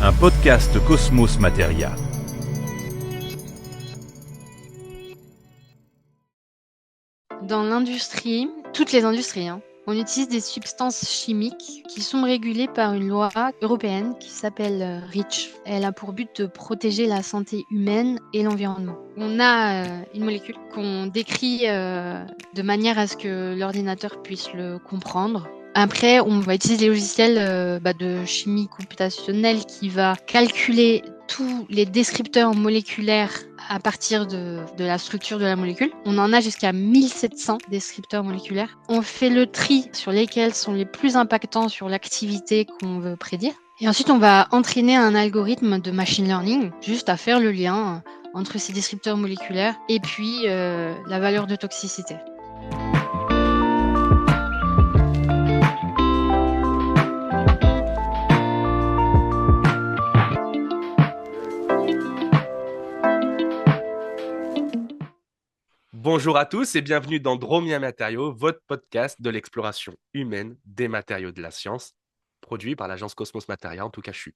un podcast Cosmos Materia. Dans l'industrie, toutes les industries, on utilise des substances chimiques qui sont régulées par une loi européenne qui s'appelle REACH. Elle a pour but de protéger la santé humaine et l'environnement. On a une molécule qu'on décrit de manière à ce que l'ordinateur puisse le comprendre. Après, on va utiliser des logiciels de chimie computationnelle qui va calculer tous les descripteurs moléculaires à partir de la structure de la molécule. On en a jusqu'à 1700 descripteurs moléculaires. On fait le tri sur lesquels sont les plus impactants sur l'activité qu'on veut prédire. Et ensuite, on va entraîner un algorithme de machine learning juste à faire le lien entre ces descripteurs moléculaires et puis la valeur de toxicité. Bonjour à tous et bienvenue dans Dromia Matériaux, votre podcast de l'exploration humaine des matériaux de la science, produit par l'agence Cosmos Materia. En tout cas, je suis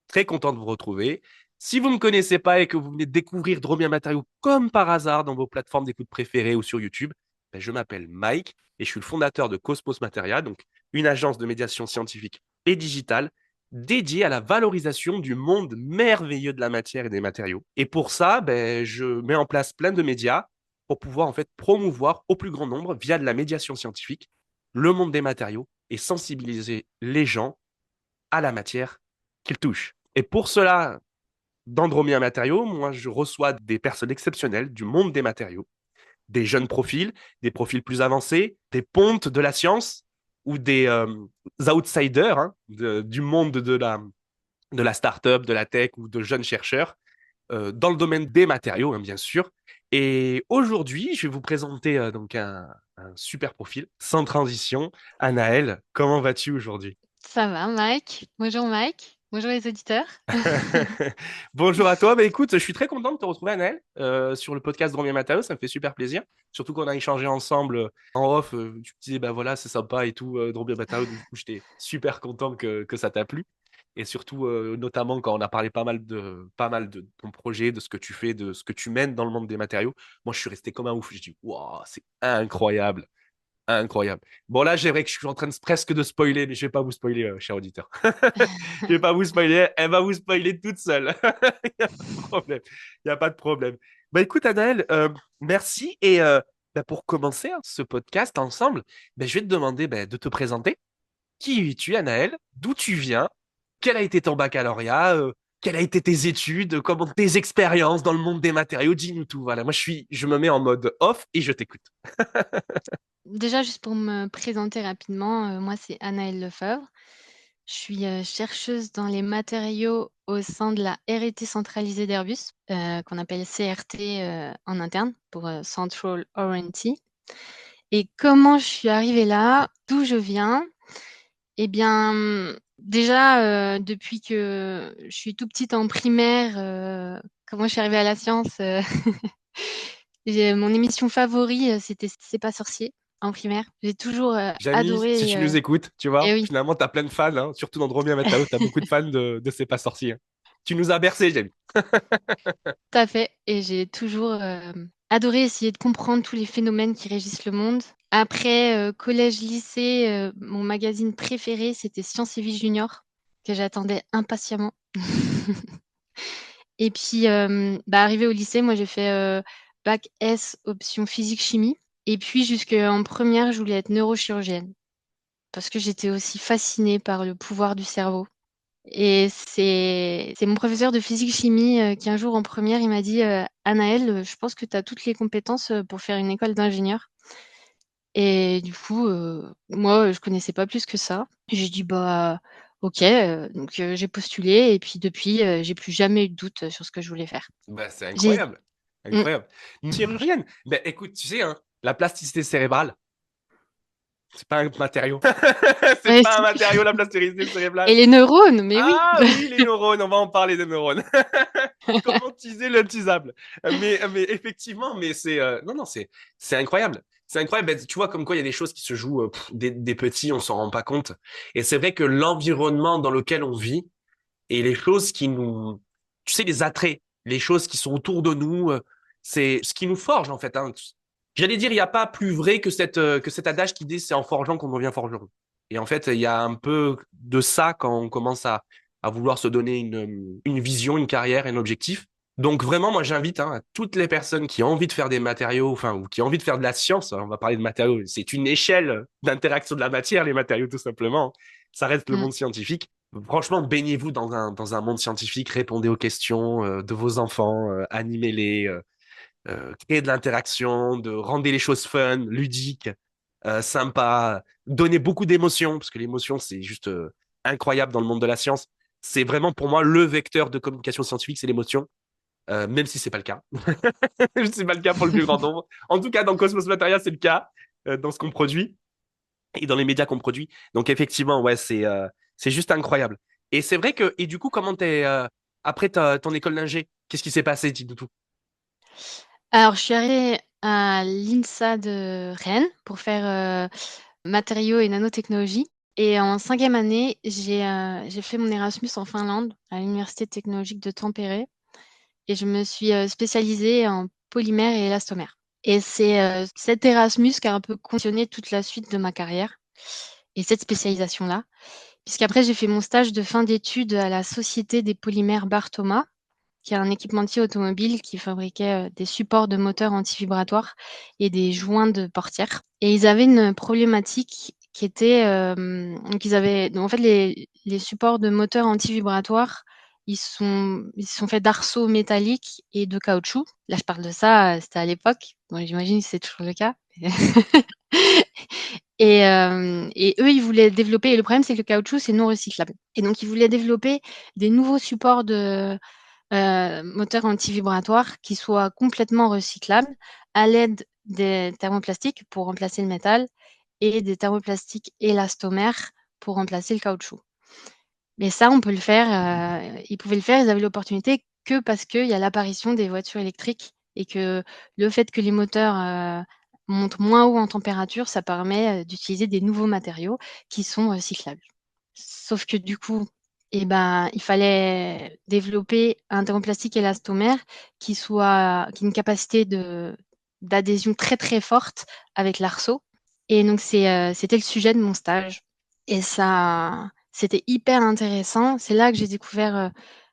très content de vous retrouver. Si vous ne me connaissez pas et que vous venez de découvrir Dromia Matériaux comme par hasard dans vos plateformes d'écoute préférées ou sur YouTube, je m'appelle Mike et je suis le fondateur de Cosmos Materia, donc une agence de médiation scientifique et digitale dédiée à la valorisation du monde merveilleux de la matière et des matériaux. Et pour ça, je mets en place plein de médias pour pouvoir en fait promouvoir au plus grand nombre, via de la médiation scientifique, le monde des matériaux et sensibiliser les gens à la matière qu'ils touchent. Et pour cela, dans Dromia Matériaux, moi, je reçois des personnes exceptionnelles du monde des matériaux, des jeunes profils, des profils plus avancés, des pontes de la science ou des outsiders du monde de la start-up, de la tech ou de jeunes chercheurs dans le domaine des matériaux, bien sûr. Et aujourd'hui, je vais vous présenter donc un super profil, sans transition. Anaëlle, comment vas-tu aujourd'hui? Ça va, Mike? Bonjour Mike. Bonjour les auditeurs. Bonjour à toi. Écoute, je suis très content de te retrouver, Anaëlle, sur le podcast Dromia Matériaux. Ça me fait super plaisir. Surtout qu'on a échangé ensemble en off. Tu me disais, voilà, c'est sympa et tout, Dromia Matériaux. Du coup, j'étais super content que ça t'a plu. Et surtout, notamment quand on a parlé pas mal de ton projet, de ce que tu fais, de ce que tu mènes dans le monde des matériaux. Moi, je suis resté comme un ouf. Je dis, waouh, c'est incroyable. Incroyable. Bon, là, j'ai vrai que je suis en train presque de spoiler, mais je vais pas vous spoiler, cher auditeur. Je vais pas vous spoiler. Elle va vous spoiler toute seule. Il n'y a pas de problème. Il n'y a pas de problème. Écoute, Anaëlle, merci. Et pour commencer ce podcast ensemble, je vais te demander de te présenter. Qui es-tu, Anaëlle? D'où tu viens? Quel a été ton baccalauréat? Quelles a été tes études? Comment tes expériences dans le monde des matériaux? Dis-nous tout. Voilà, moi, je me mets en mode off et je t'écoute. Déjà, juste pour me présenter rapidement, moi c'est Anaëlle Lefebvre. Je suis chercheuse dans les matériaux au sein de la R&T centralisée d'Airbus, qu'on appelle CRT en interne pour Central R&T. Et comment je suis arrivée là, d'où je viens? Eh bien, déjà, depuis que je suis tout petite en primaire, comment je suis arrivée à la science? Mon émission favorite, c'était C'est pas sorcier en primaire. J'ai toujours Jamie, si adoré. tu nous écoutes, tu Eh vois, oui, finalement, tu as plein de fans, surtout dans Dromia Matériaux, tu as beaucoup de fans de C'est pas sorcier. Tu nous as bercé, Jamie. tout à fait. Et j'ai toujours adoré essayer de comprendre tous les phénomènes qui régissent le monde. Après, collège-lycée, mon magazine préféré, c'était Science et Vie Junior, que j'attendais impatiemment. Et puis, arrivé au lycée, moi, j'ai fait bac S, option physique-chimie. Et puis, jusqu'en première, je voulais être neurochirurgienne parce que j'étais aussi fascinée par le pouvoir du cerveau. Et c'est mon professeur de physique-chimie qui, un jour, en première, il m'a dit Anaëlle, je pense que tu as toutes les compétences pour faire une école d'ingénieur. Et du coup, moi, je connaissais pas plus que ça. J'ai dit, bah, ok. Donc, j'ai postulé. Et puis, depuis, j'ai plus jamais eu de doute sur ce que je voulais faire. C'est J'ai... incroyable. Mm. Incroyable. Une chirurgienne. Écoute, tu sais, la plasticité cérébrale, c'est pas un matériau. C'est Ouais, pas un si. matériau, la plasticité Et cérébrale. les neurones, mais oui. Ah oui, les neurones, on va en parler des neurones. Comment utiliser l'utilisable. Mais effectivement, mais non, non, c'est incroyable. C'est incroyable. Tu vois, comme quoi il y a des choses qui se jouent des petits, on s'en rend pas compte. Et c'est vrai que l'environnement dans lequel on vit et les choses qui nous, tu sais, les attraits, les choses qui sont autour de nous, c'est ce qui nous forge en fait, hein. J'allais dire, il n'y a pas plus vrai que cet adage qui dit c'est en forgeant qu'on devient forgeron. Et en fait, il y a un peu de ça quand on commence à vouloir se donner une vision, une carrière, un objectif. Donc vraiment, moi, j'invite hein, à toutes les personnes qui ont envie de faire des matériaux, enfin, ou qui ont envie de faire de la science. On va parler de matériaux. C'est une échelle d'interaction de la matière, les matériaux, tout simplement. Ça reste le Mm. monde scientifique. Franchement, baignez-vous dans un monde scientifique, répondez aux questions de vos enfants, animez-les, créez de l'interaction, de rendez les choses fun, ludiques, sympas, donnez beaucoup d'émotions, parce que l'émotion, c'est juste incroyable dans le monde de la science. C'est vraiment pour moi le vecteur de communication scientifique, c'est l'émotion, même si c'est pas le cas. C'est pas le cas pour le plus grand nombre. En tout cas, dans Cosmos Materia, c'est le cas, dans ce qu'on produit et dans les médias qu'on produit. Donc effectivement, ouais, c'est juste incroyable. Et c'est vrai que, et du coup, comment t'es, après ton école d'ingé, qu'est-ce qui s'est passé, dis-nous tout? Alors, je suis arrivée à l'INSA de Rennes pour faire matériaux et nanotechnologie. Et en 5e année, j'ai fait mon Erasmus en Finlande, à l'Université technologique de Tampere. Et je me suis spécialisée en polymère et élastomère. Et c'est cet Erasmus qui a un peu conditionné toute la suite de ma carrière et cette spécialisation-là. Puisqu'après, j'ai fait mon stage de fin d'études à la Société des polymères Bartoma, qui est un équipementier automobile qui fabriquait des supports de moteurs antivibratoires et des joints de portière. Et ils avaient une problématique qui était donc en fait les supports de moteurs antivibratoires, ils sont faits d'arceaux métalliques et de caoutchouc. Là, je parle de ça, c'était à l'époque. Bon, j'imagine que c'est toujours le cas. Et eux, ils voulaient développer, et le problème, c'est que le caoutchouc, c'est non recyclable. Et donc, ils voulaient développer des nouveaux supports de moteurs antivibratoires qui soient complètement recyclables à l'aide des thermoplastiques pour remplacer le métal et des thermoplastiques élastomères pour remplacer le caoutchouc. Mais ça, on peut le faire, ils pouvaient le faire, ils avaient l'opportunité que parce qu'il y a l'apparition des voitures électriques et que le fait que les moteurs montent moins haut en température, ça permet d'utiliser des nouveaux matériaux qui sont recyclables. Sauf que du coup, eh ben, il fallait développer un thermoplastique élastomère qui ait une capacité d'adhésion très très forte avec l'arceau. Et donc, c'était le sujet de mon stage. Et ça, c'était hyper intéressant. C'est là que j'ai découvert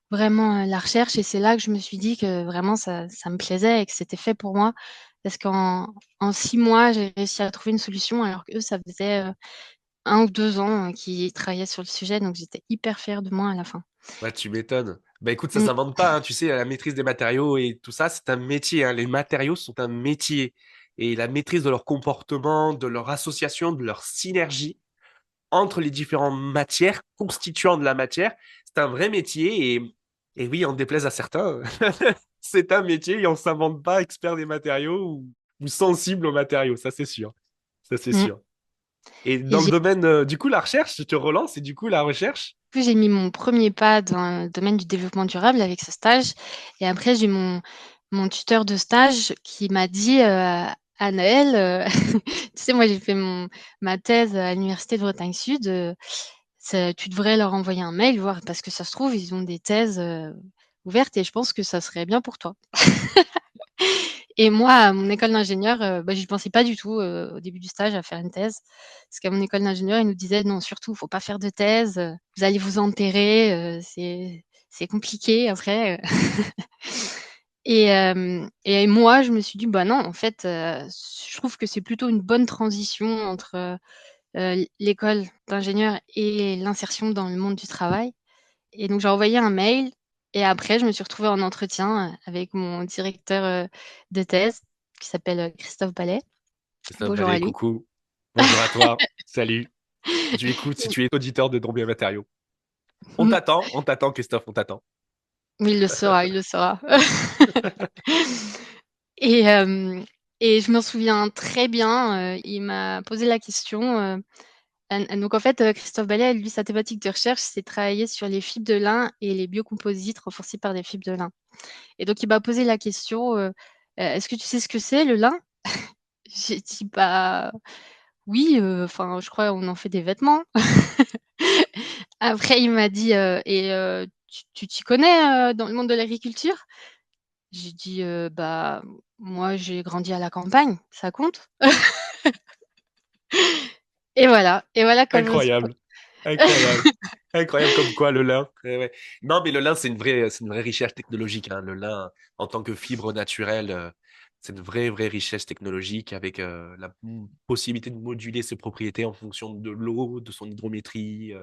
vraiment la recherche et c'est là que je me suis dit que vraiment ça me plaisait et que c'était fait pour moi. Parce qu'en 6 mois, j'ai réussi à trouver une solution alors qu'eux, ça faisait 1 ou 2 ans qu'ils travaillaient sur le sujet. Donc, j'étais hyper fière de moi à la fin. Ouais, tu m'étonnes. Bah écoute, ça Mm. s'invente pas, hein. Tu sais, la maîtrise des matériaux et tout ça, c'est un métier, hein. Les matériaux sont un métier. Et la maîtrise de leur comportement, de leur association, de leur synergie entre les différentes matières constituant de la matière, c'est un vrai métier. Et oui, en déplaise à certains, c'est un métier et on s'invente pas expert des matériaux ou sensible aux matériaux, ça c'est sûr. Ça c'est Mm. sûr. Et Et dans le domaine, du coup, la recherche, je te relance, et du coup, la recherche, j'ai mis mon premier pas dans le domaine du développement durable avec ce stage. Et après, j'ai mon tuteur de stage qui m'a dit à Noël, tu sais, moi j'ai fait ma thèse à l'Université de Bretagne Sud. Tu devrais leur envoyer un mail, voir, parce que ça se trouve, ils ont des thèses ouvertes et je pense que ça serait bien pour toi. Et moi, à mon école d'ingénieur, bah, j'y pensais pas du tout au début du stage à faire une thèse. Parce qu'à mon école d'ingénieur, ils nous disaient non, surtout, faut pas faire de thèse, vous allez vous enterrer, c'est compliqué après. Et moi, je me suis dit, bah non, en fait, je trouve que c'est plutôt une bonne transition entre l'école d'ingénieur et l'insertion dans le monde du travail. Et donc, j'ai envoyé un mail. Et après, je me suis retrouvée en entretien avec mon directeur de thèse, qui s'appelle Christophe Ballet. Christophe Bonjour à Vallée, lui. coucou. Bonjour à toi. Salut. Si tu écoutes, si tu es auditeur de Dromia Matériaux. On t'attend, Christophe, on t'attend. Oui, il le saura, il le saura. Et, je m'en souviens très bien. Il m'a posé la question. Donc, en fait, Christophe Ballet, lui, sa thématique de recherche, c'est de travailler sur les fibres de lin et les biocomposites renforcés par des fibres de lin. Et donc, il m'a posé la question, est-ce que tu sais ce que c'est, le lin? J'ai dit, bah oui, je crois on en fait des vêtements. Après, il m'a dit, tu t'y connais dans le monde de l'agriculture? J'ai dit, bah, moi, j'ai grandi à la campagne, ça compte? Et voilà quand je me suis Incroyable, incroyable, incroyable comme quoi le lin. Ouais. Non, mais le lin, c'est une vraie richesse technologique, hein. Le lin, en tant que fibre naturelle, c'est une vraie richesse technologique avec la possibilité de moduler ses propriétés en fonction de l'eau, de son hydrométrie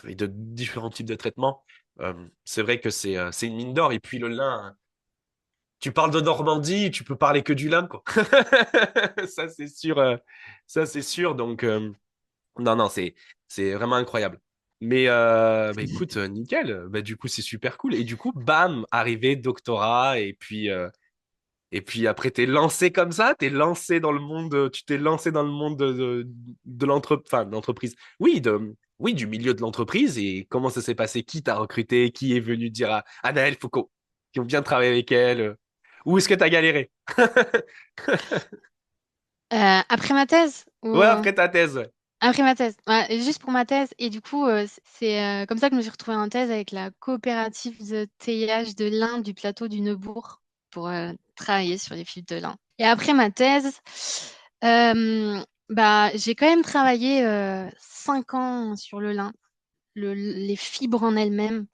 et de différents types de traitements. C'est vrai que c'est une mine d'or. Et puis le lin, tu parles de Normandie, tu peux parler que du lin, quoi. Ça, c'est sûr. Ça, c'est sûr. Donc, non, non, c'est vraiment incroyable. Mais bah, écoute, nickel. Bah, du coup, c'est super cool. Et du coup, bam, arrivé, doctorat. Et puis après, t'es lancé comme ça. T'es lancé dans le monde. Tu t'es lancé dans le monde de l'entreprise. Oui, du milieu de l'entreprise. Et comment ça s'est passé? Qui t'a recruté? Qui est venu dire à Anaël Foucault? Qui ont bien travaillé avec elle? Où est-ce que t'as galéré? après ma thèse ou, Ouais, après ta thèse. Ouais. après ma thèse, ouais, juste pour ma thèse et du coup, c'est comme ça que je me suis retrouvée en thèse avec la coopérative de teillage de lin du plateau du Neubourg pour, travailler sur les fibres de lin et après ma thèse, bah, j'ai quand même travaillé, 5 ans sur le lin, les fibres en elles-mêmes.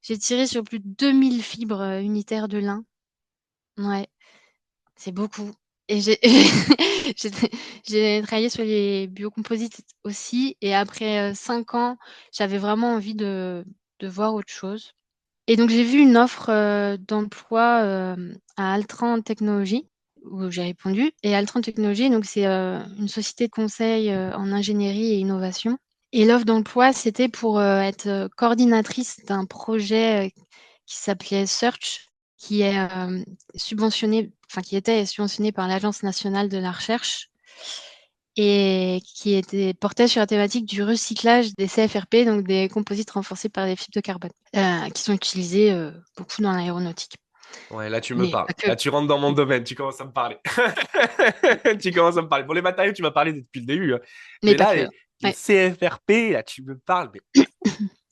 J'ai tiré sur plus de 2000 fibres, unitaires de lin. Ouais. C'est beaucoup. Et j'ai j'ai j'ai travaillé sur les biocomposites aussi. Et après 5 ans, j'avais vraiment envie de voir autre chose. Et donc, j'ai vu une offre d'emploi à Altran Technologies où j'ai répondu. Et Altran Technologies, donc, c'est une société de conseil en ingénierie et innovation. Et l'offre d'emploi, c'était pour être coordinatrice d'un projet qui s'appelait Search, qui est subventionné, enfin qui était subventionné par l'Agence nationale de la recherche et qui était portait sur la thématique du recyclage des CFRP, donc des composites renforcés par des fibres de carbone, qui sont utilisés beaucoup dans l'aéronautique. Ouais, là, tu me Mais parles. pas que. Là, tu rentres dans mon domaine. Tu commences à me parler. Tu commences à me parler. Pour les matériaux, tu m'as parlé depuis le début, hein. Mais Mais pas là, que. les Ouais. CFRP, là, tu me parles.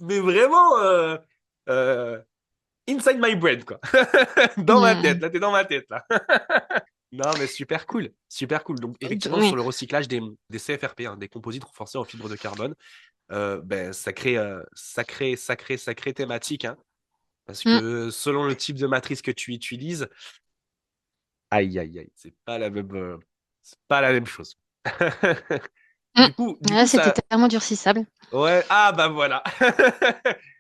Mais vraiment, euh, inside my brain, quoi. Dans ma tête. Mm. Là, t'es dans ma tête, là. Non, mais super cool. Super cool. Donc, effectivement, Oui. sur le recyclage des CFRP, hein, des composites renforcés en fibre de carbone, ben, sacrée thématique, hein. Parce Mm. que selon le type de matrice que tu utilises, aïe, aïe, aïe, c'est pas la même chose. Mm. Du Là, coup, c'était ça, thermodurcissable. ouais, ah bah voilà,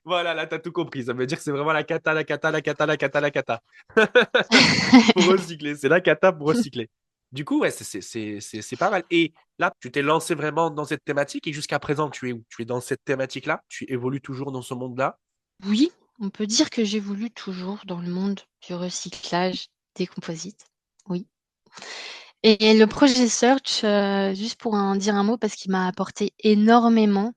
voilà, là t'as tout compris. Ça veut dire que c'est vraiment la cata, la cata, la cata, la cata, la cata pour recycler. C'est la cata pour recycler. Du coup, ouais, c'est pas mal. Et là, tu t'es lancé vraiment dans cette thématique et jusqu'à présent, tu es où? Tu es dans cette thématique-là? Tu évolues toujours dans ce monde-là? Oui, on peut dire que j'évolue toujours dans le monde du recyclage des composites. Oui. Et le projet Search, juste pour en dire un mot parce qu'il m'a apporté énormément,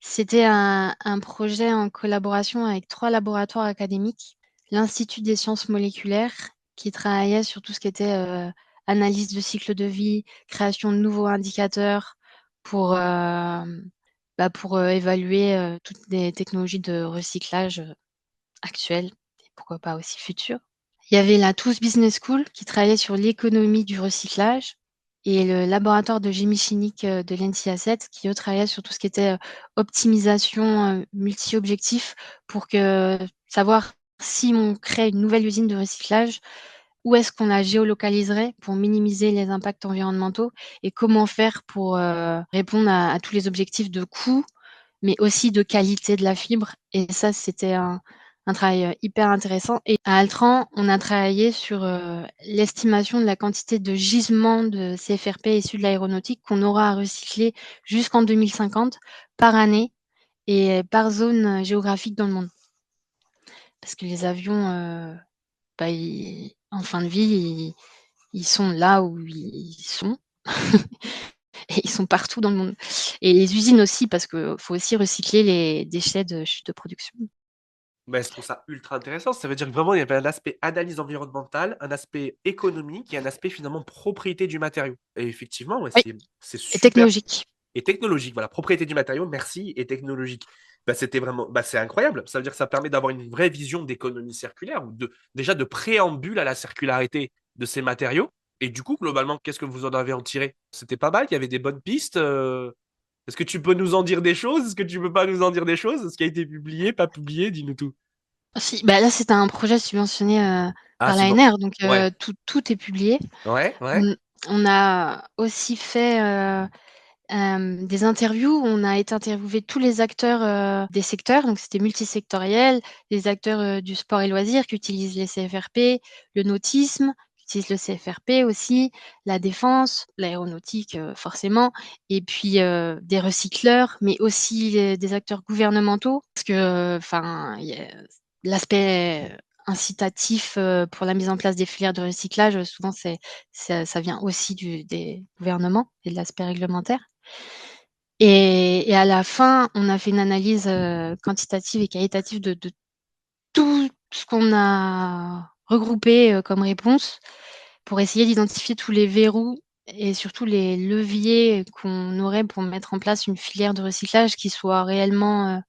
c'était un projet en collaboration avec 3 laboratoires académiques. L'Institut des sciences moléculaires qui travaillait sur tout ce qui était, analyse de cycle de vie, création de nouveaux indicateurs pour, pour, évaluer, toutes les technologies de recyclage, actuelles et pourquoi pas aussi futures. Il y avait la Toulouse Business School qui travaillait sur l'économie du recyclage et le laboratoire de génie chimique de l'ENSI-A7 qui, eux, travaillait sur tout ce qui était optimisation multi-objectifs pour savoir si on crée une nouvelle usine de recyclage, où est-ce qu'on la géolocaliserait pour minimiser les impacts environnementaux et comment faire pour répondre à tous les objectifs de coût, mais aussi de qualité de la fibre. Et ça, c'était un travail hyper intéressant. Et à Altran, on a travaillé sur l'estimation de la quantité de gisements de CFRP issus de l'aéronautique qu'on aura à recycler jusqu'en 2050 par année et par zone géographique dans le monde. Parce que les avions, en fin de vie, ils sont là où ils sont. Et ils sont partout dans le monde. Et les usines aussi, parce qu'il faut aussi recycler les déchets de chute de production. Ben, je trouve ça ultra intéressant. Ça veut dire que vraiment, il y avait un aspect analyse environnementale, un aspect économique et un aspect finalement propriété du matériau. Et effectivement, ouais, Oui, c'est et super. technologique. Et technologique, voilà, propriété du matériau, merci, et technologique. C'était vraiment, c'est incroyable. Ça veut dire que ça permet d'avoir une vraie vision d'économie circulaire ou déjà de préambule à la circularité de ces matériaux. Et du coup, globalement, qu'est-ce que vous en avez en tiré? C'était pas mal, il y avait des bonnes pistes. Est-ce que tu peux nous en dire des choses? Est-ce que tu peux pas nous en dire des choses? Ce qui a été publié, pas publié? Dis-nous tout. Si, bah là, c'était un projet subventionné Ah, par c'est bon. l'ANR, donc Ouais, tout est publié. ouais, ouais. On a aussi fait des interviews. On a été interviewé tous les acteurs des secteurs, donc c'était multisectoriel, les acteurs du sport et loisirs qui utilisent les CFRP, le nautisme qui utilise le CFRP aussi, la défense, l'aéronautique forcément, et puis des recycleurs, mais aussi des acteurs gouvernementaux, parce que enfin l'aspect incitatif pour la mise en place des filières de recyclage, souvent ça vient aussi des gouvernements et de l'aspect réglementaire. Et à la fin, on a fait une analyse quantitative et qualitative de tout ce qu'on a regroupé comme réponse pour essayer d'identifier tous les verrous et surtout les leviers qu'on aurait pour mettre en place une filière de recyclage qui soit réellement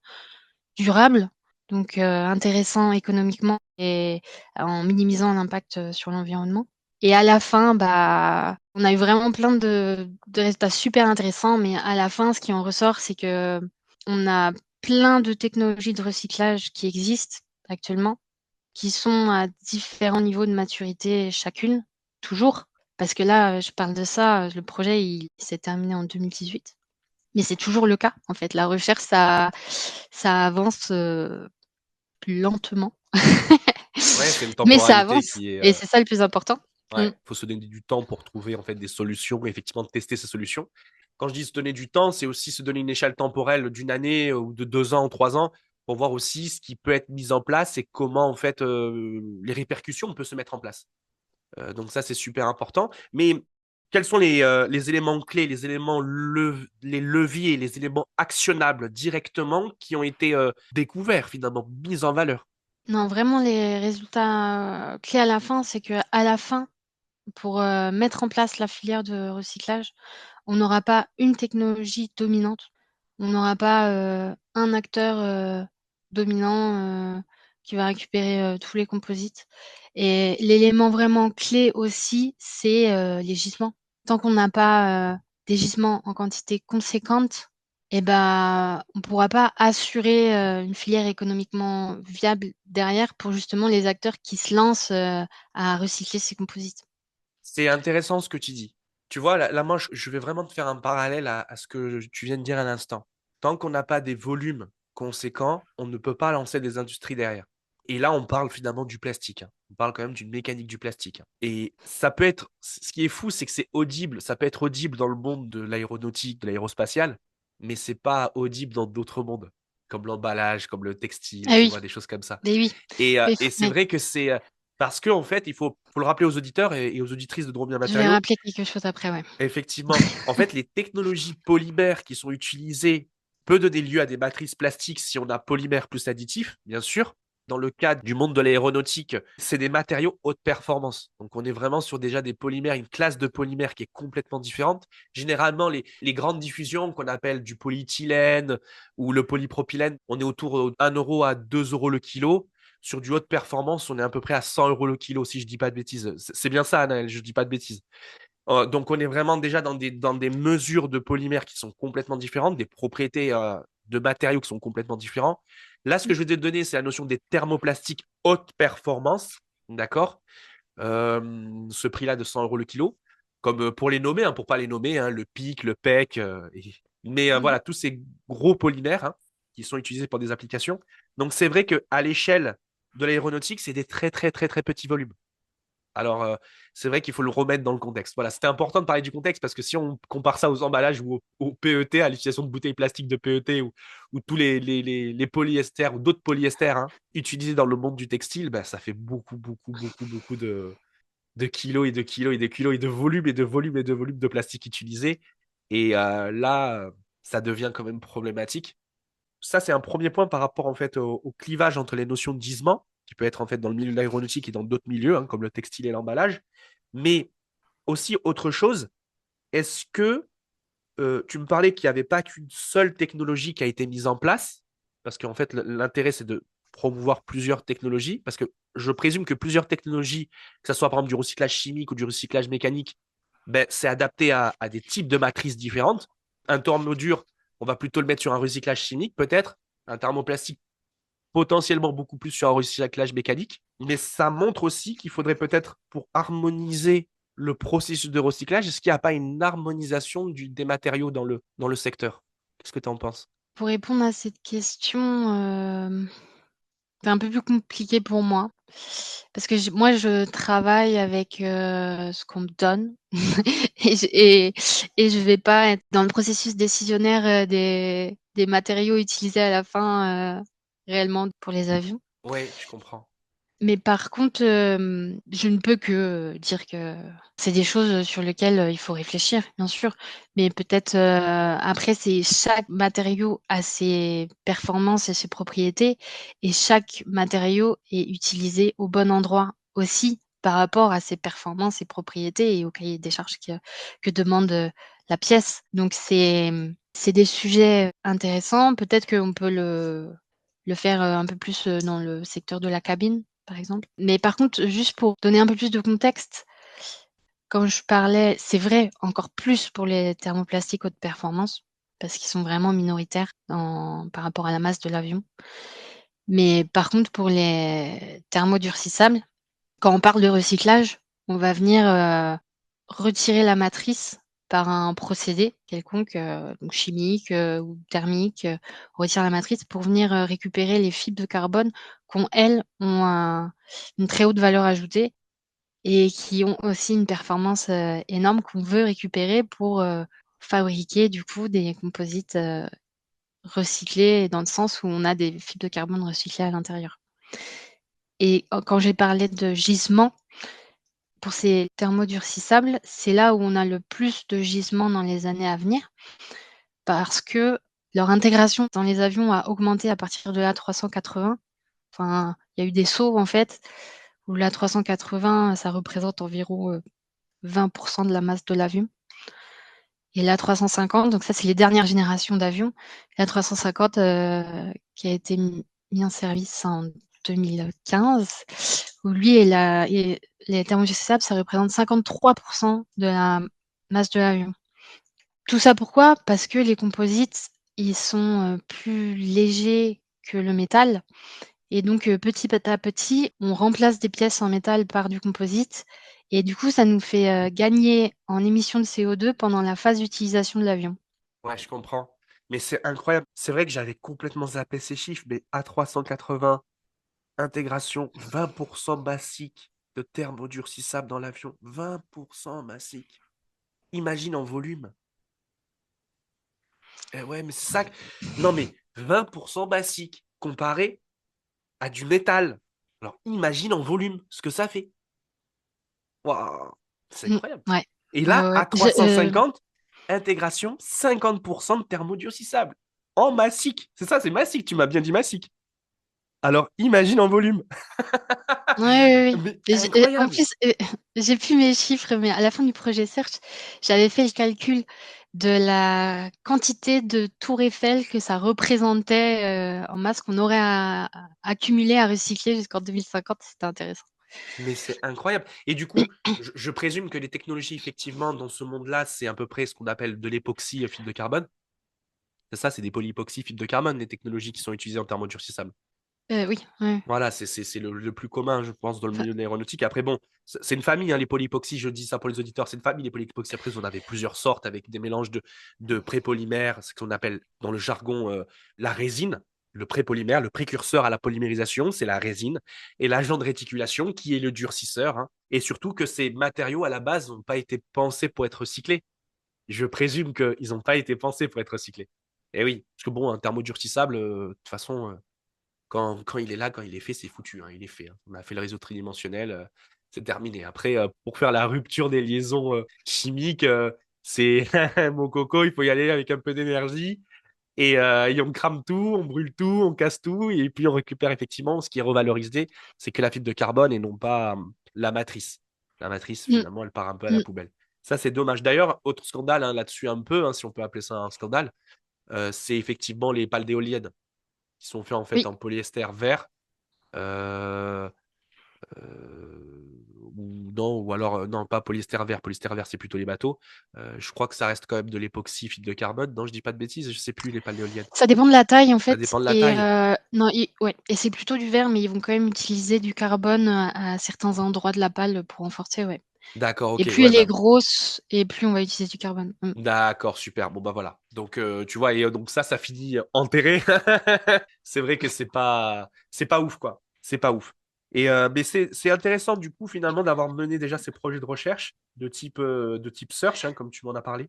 durable, donc intéressant économiquement et en minimisant l'impact sur l'environnement. Et à la fin, on a eu vraiment plein de résultats super intéressants, mais à la fin, ce qui en ressort, c'est que on a plein de technologies de recyclage qui existent actuellement, qui sont à différents niveaux de maturité chacune, toujours. Parce que là, je parle de ça, le projet, il s'est terminé en 2018. Mais c'est toujours le cas, en fait. La recherche, ça avance plus lentement. Ouais, c'est une Mais ça temporalité avance. qui est. Et c'est ça le plus important. Mm. Ouais, faut se donner du temps pour trouver en fait des solutions, effectivement de tester ces solutions. Quand je dis se donner du temps, c'est aussi se donner une échelle temporelle d'une année ou de 2 ans ou 3 ans pour voir aussi ce qui peut être mis en place et comment en fait les répercussions peuvent se mettre en place. Donc ça c'est super important. Mais quels sont les éléments clés, les éléments les leviers, les éléments actionnables directement qui ont été découverts finalement, mis en valeur? Non, vraiment, les résultats clés à la fin, c'est que à la fin, pour mettre en place la filière de recyclage, on n'aura pas une technologie dominante. On n'aura pas un acteur dominant qui va récupérer tous les composites. Et l'élément vraiment clé aussi, c'est les gisements. Tant qu'on n'a pas des gisements en quantité conséquente, eh ben, on ne pourra pas assurer une filière économiquement viable derrière pour justement les acteurs qui se lancent à recycler ces composites. C'est intéressant ce que tu dis. Tu vois, là, moi, je vais vraiment te faire un parallèle à ce que tu viens de dire à l'instant. Tant qu'on n'a pas des volumes conséquents, on ne peut pas lancer des industries derrière. Et là, on parle finalement du plastique, hein. On parle quand même d'une mécanique du plastique, hein. Et ça peut être, ce qui est fou, c'est que c'est audible. Ça peut être audible dans le monde de l'aéronautique, de l'aérospatial, mais c'est pas audible dans d'autres mondes, comme l'emballage, comme le textile, Ah tu oui, vois, des choses comme ça. mais oui. Oui, Et c'est oui. vrai que c'est parce que en fait, faut le rappeler aux auditeurs et aux auditrices de Drôme Je vais Matériaux. rappeler quelque chose après, ouais. Effectivement, en fait, les technologies polymères qui sont utilisées peuvent donner lieu à des matrices plastiques si on a polymère plus additif, bien sûr. Dans le cadre du monde de l'aéronautique, c'est des matériaux haute performance. Donc, on est vraiment sur déjà des polymères, une classe de polymères qui est complètement différente. Généralement, les grandes diffusions qu'on appelle du polyéthylène ou le polypropylène, on est autour de 1 euro à 2 euros le kilo. Sur du haute performance, on est à peu près à 100 euros le kilo, si je dis pas de bêtises. C'est bien ça, Anaël, je dis pas de bêtises. Donc, on est vraiment déjà dans des mesures de polymères qui sont complètement différentes, des propriétés de matériaux qui sont complètement différents. Là, ce que je vais te donner, c'est la notion des thermoplastiques haute performance. D'accord. Ce prix-là de 100 euros le kilo. Comme pour les nommer, hein, pour pas les nommer, hein, le PIC, le PEC. Mais Mhm. voilà, tous ces gros polymères hein, qui sont utilisés pour des applications. Donc, c'est vrai qu'à l'échelle de l'aéronautique, c'est des très, très, très, très petits volumes. Alors, c'est vrai qu'il faut le remettre dans le contexte. Voilà, c'était important de parler du contexte parce que si on compare ça aux emballages ou au PET, à l'utilisation de bouteilles plastiques de PET ou tous les polyesters ou d'autres polyesters hein, utilisés dans le monde du textile, bah, ça fait beaucoup, beaucoup, beaucoup, beaucoup de kilos et de kilos et de kilos et de volumes et de volumes et de volumes de plastique utilisés. Et là, ça devient quand même problématique. Ça, c'est un premier point par rapport en fait au clivage entre les notions de gisement, qui peut être en fait dans le milieu de l'aéronautique et dans d'autres milieux, hein, comme le textile et l'emballage. Mais aussi autre chose, est-ce que tu me parlais qu'il n'y avait pas qu'une seule technologie qui a été mise en place. parce qu'en fait, l'intérêt, c'est de promouvoir plusieurs technologies, parce que je présume que plusieurs technologies, que ce soit par exemple du recyclage chimique ou du recyclage mécanique, ben, c'est adapté à des types de matrices différentes. Un thermodure, on va plutôt le mettre sur un recyclage chimique, peut-être. Un thermoplastique, potentiellement beaucoup plus sur un recyclage mécanique. Mais ça montre aussi qu'il faudrait peut-être, pour harmoniser le processus de recyclage, est-ce qu'il n'y a pas une harmonisation des matériaux dans le secteur? Qu'est-ce que tu en penses? Pour répondre à cette question, c'est un peu plus compliqué pour moi. Parce que moi, je travaille avec ce qu'on me donne et je vais pas être dans le processus décisionnaire des matériaux utilisés à la fin réellement pour les avions. Oui, je comprends. Mais par contre, je ne peux que dire que c'est des choses sur lesquelles il faut réfléchir, bien sûr. Mais peut-être après, c'est chaque matériau a ses performances et ses propriétés, et chaque matériau est utilisé au bon endroit aussi par rapport à ses performances et propriétés et au cahier des charges que demande la pièce. Donc c'est des sujets intéressants. Peut-être qu'on peut le faire un peu plus dans le secteur de la cabine, par exemple. Mais par contre, juste pour donner un peu plus de contexte, quand je parlais, c'est vrai encore plus pour les thermoplastiques haute performance, parce qu'ils sont vraiment minoritaires par rapport à la masse de l'avion. Mais par contre, pour les thermodurcissables, quand on parle de recyclage, on va venir retirer la matrice par un procédé quelconque, donc chimique ou thermique, on retire la matrice pour venir récupérer les fibres de carbone elles, ont une très haute valeur ajoutée et qui ont aussi une performance énorme qu'on veut récupérer pour fabriquer du coup des composites recyclés dans le sens où on a des fibres de carbone recyclées à l'intérieur. Et quand j'ai parlé de gisement, pour ces thermodurcissables, c'est là où on a le plus de gisements dans les années à venir parce que leur intégration dans les avions a augmenté à partir de l'A380. Enfin, il y a eu des sauts en fait où l'A380, ça représente environ 20% de la masse de l'avion. Et l'A350, donc ça c'est les dernières générations d'avions, l'A350 qui a été mis en service en 2015, où lui et les thermodurcissables, ça représente 53% de la masse de l'avion. Tout ça pourquoi? Parce que les composites, ils sont plus légers que le métal. Et donc, petit à petit, on remplace des pièces en métal par du composite. Et du coup, ça nous fait gagner en émissions de CO2 pendant la phase d'utilisation de l'avion. Ouais, je comprends. Mais c'est incroyable. C'est vrai que j'avais complètement zappé ces chiffres, mais A380, intégration 20% massique de thermodurcissable dans l'avion. 20% massique. Imagine en volume. Eh ouais, mais c'est ça. Non, mais 20% basique comparé à du métal. Alors imagine en volume ce que ça fait. Waouh, c'est Mmh, incroyable. ouais. Et Ouais, là, ouais. à 350, intégration 50% de thermodurcissable. En massique. C'est ça, c'est massique. Tu m'as bien dit massique. Alors imagine en volume. Ouais, ouais, oui. Mais Et en incroyable. plus, j'ai plus mes chiffres, mais à la fin du projet Search, j'avais fait le calcul de la quantité de tours Eiffel que ça représentait en masse qu'on aurait à accumuler, à recycler jusqu'en 2050. C'était intéressant. Mais c'est incroyable. Et du coup, je présume que les technologies, effectivement, dans ce monde-là, c'est à peu près ce qu'on appelle de l'époxy fibre de carbone. C'est ça, c'est des polyépoxy fibres de carbone, les technologies qui sont utilisées en thermodurcissable. Oui, ouais. Voilà, c'est le plus commun, je pense, dans le Enfin, milieu de l'aéronautique. Après, bon, c'est une famille, hein, les polyépoxy, je dis ça pour les auditeurs, c'est une famille, les polyépoxy. Après, vous en avez plusieurs sortes avec des mélanges de prépolymères, ce qu'on appelle dans le jargon la résine. Le prépolymère, le précurseur à la polymérisation, c'est la résine. Et l'agent de réticulation, qui est le durcisseur. Hein. Et surtout que ces matériaux, à la base, n'ont pas été pensés pour être recyclés. Je présume qu'ils n'ont pas été pensés pour être recyclés. Et oui, parce que bon, un thermodurcissable, de toute façon quand il est là, quand il est fait, c'est foutu, hein, il est fait. Hein. On a fait le réseau tridimensionnel, c'est terminé. Après, pour faire la rupture des liaisons chimiques, c'est mon coco, il faut y aller avec un peu d'énergie. Et on crame tout, on brûle tout, on casse tout, et puis on récupère effectivement ce qui est revalorisé, c'est que la fibre de carbone et non pas la matrice. La matrice, mmh, finalement, elle part un peu à la mmh. poubelle. Ça, c'est dommage. D'ailleurs, autre scandale hein, là-dessus un peu, hein, si on peut appeler ça un scandale, c'est effectivement les pales d'éoliennes. qui sont faits en fait Oui. en polyester vert. Euh, ou alors, non, pas polyester vert. Polyester vert, c'est plutôt les bateaux. Je crois que ça reste quand même de l'époxy fibre de carbone. Non, je dis pas de bêtises, je sais plus, les pales d'éoliennes. Ça dépend de la taille en Ça fait dépend de la et taille. non ouais et c'est plutôt du verre, mais ils vont quand même utiliser du carbone à certains endroits de la pale pour renforcer, ouais. D'accord, Et ok. plus Ouais, elle est bah, grosse et plus on va utiliser du carbone. d'accord, super. Bon, bah voilà. Donc, tu vois, et donc ça finit enterré. C'est vrai que c'est pas ouf, quoi. C'est pas ouf. Mais c'est intéressant, du coup, finalement, d'avoir mené déjà ces projets de recherche de type search, hein, comme tu m'en as parlé,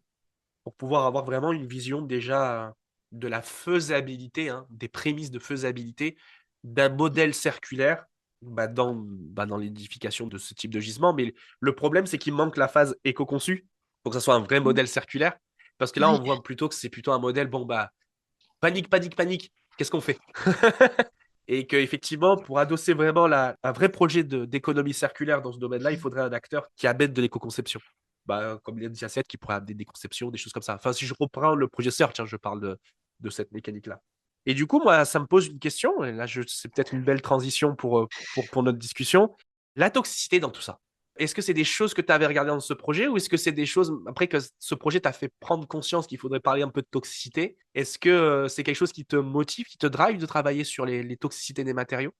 pour pouvoir avoir vraiment une vision déjà de la faisabilité, hein, des prémices de faisabilité d'un modèle circulaire dans l'édification de ce type de gisement. Mais le problème, c'est qu'il manque la phase éco-conçue pour que ce soit un vrai Mmh. modèle circulaire. Parce que là, on Oui. voit plutôt que c'est plutôt un modèle, bon, bah, panique, panique, panique, qu'est-ce qu'on fait? Et qu'effectivement, pour adosser vraiment un vrai projet d'économie circulaire dans ce domaine-là, il faudrait un acteur qui amène de l'éco-conception. Bah, comme l'Initiative qui pourrait amener des conceptions, des choses comme ça. Enfin, si je reprends le projet Search, hein, je parle de cette mécanique-là. Et du coup, moi, ça me pose une question, et là, c'est peut-être une belle transition pour notre discussion. La toxicité dans tout ça. Est-ce que c'est des choses que tu avais regardées dans ce projet ou est-ce que c'est des choses, après que ce projet t'a fait prendre conscience qu'il faudrait parler un peu de toxicité? Est-ce que c'est quelque chose qui te motive, qui te drive de travailler sur les toxicités des matériaux?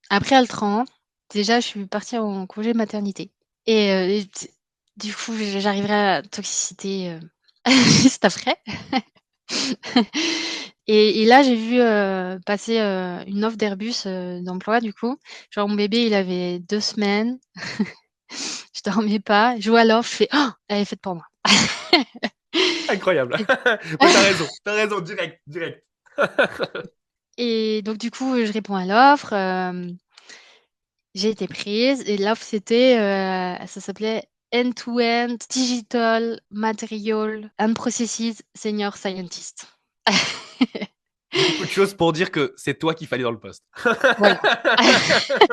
Après Altran, déjà je suis partie en congé maternité et t du coup j'arriverai à la toxicité, juste après. Et là j'ai vu, passer, une offre d'Airbus, d'emploi du coup. Genre mon bébé il avait 2 semaines, je dormais pas, je vois l'offre, je fais: «Oh, elle est faite pour moi». Incroyable. Et Ouais, t'as raison, direct, direct. et donc du coup, je réponds à l'offre, j'ai été prise et l'offre c'était, ça s'appelait End-to-End Digital Material and Processes Senior Scientist. Beaucoup de choses pour dire que c'est toi qu'il fallait dans le poste. Voilà.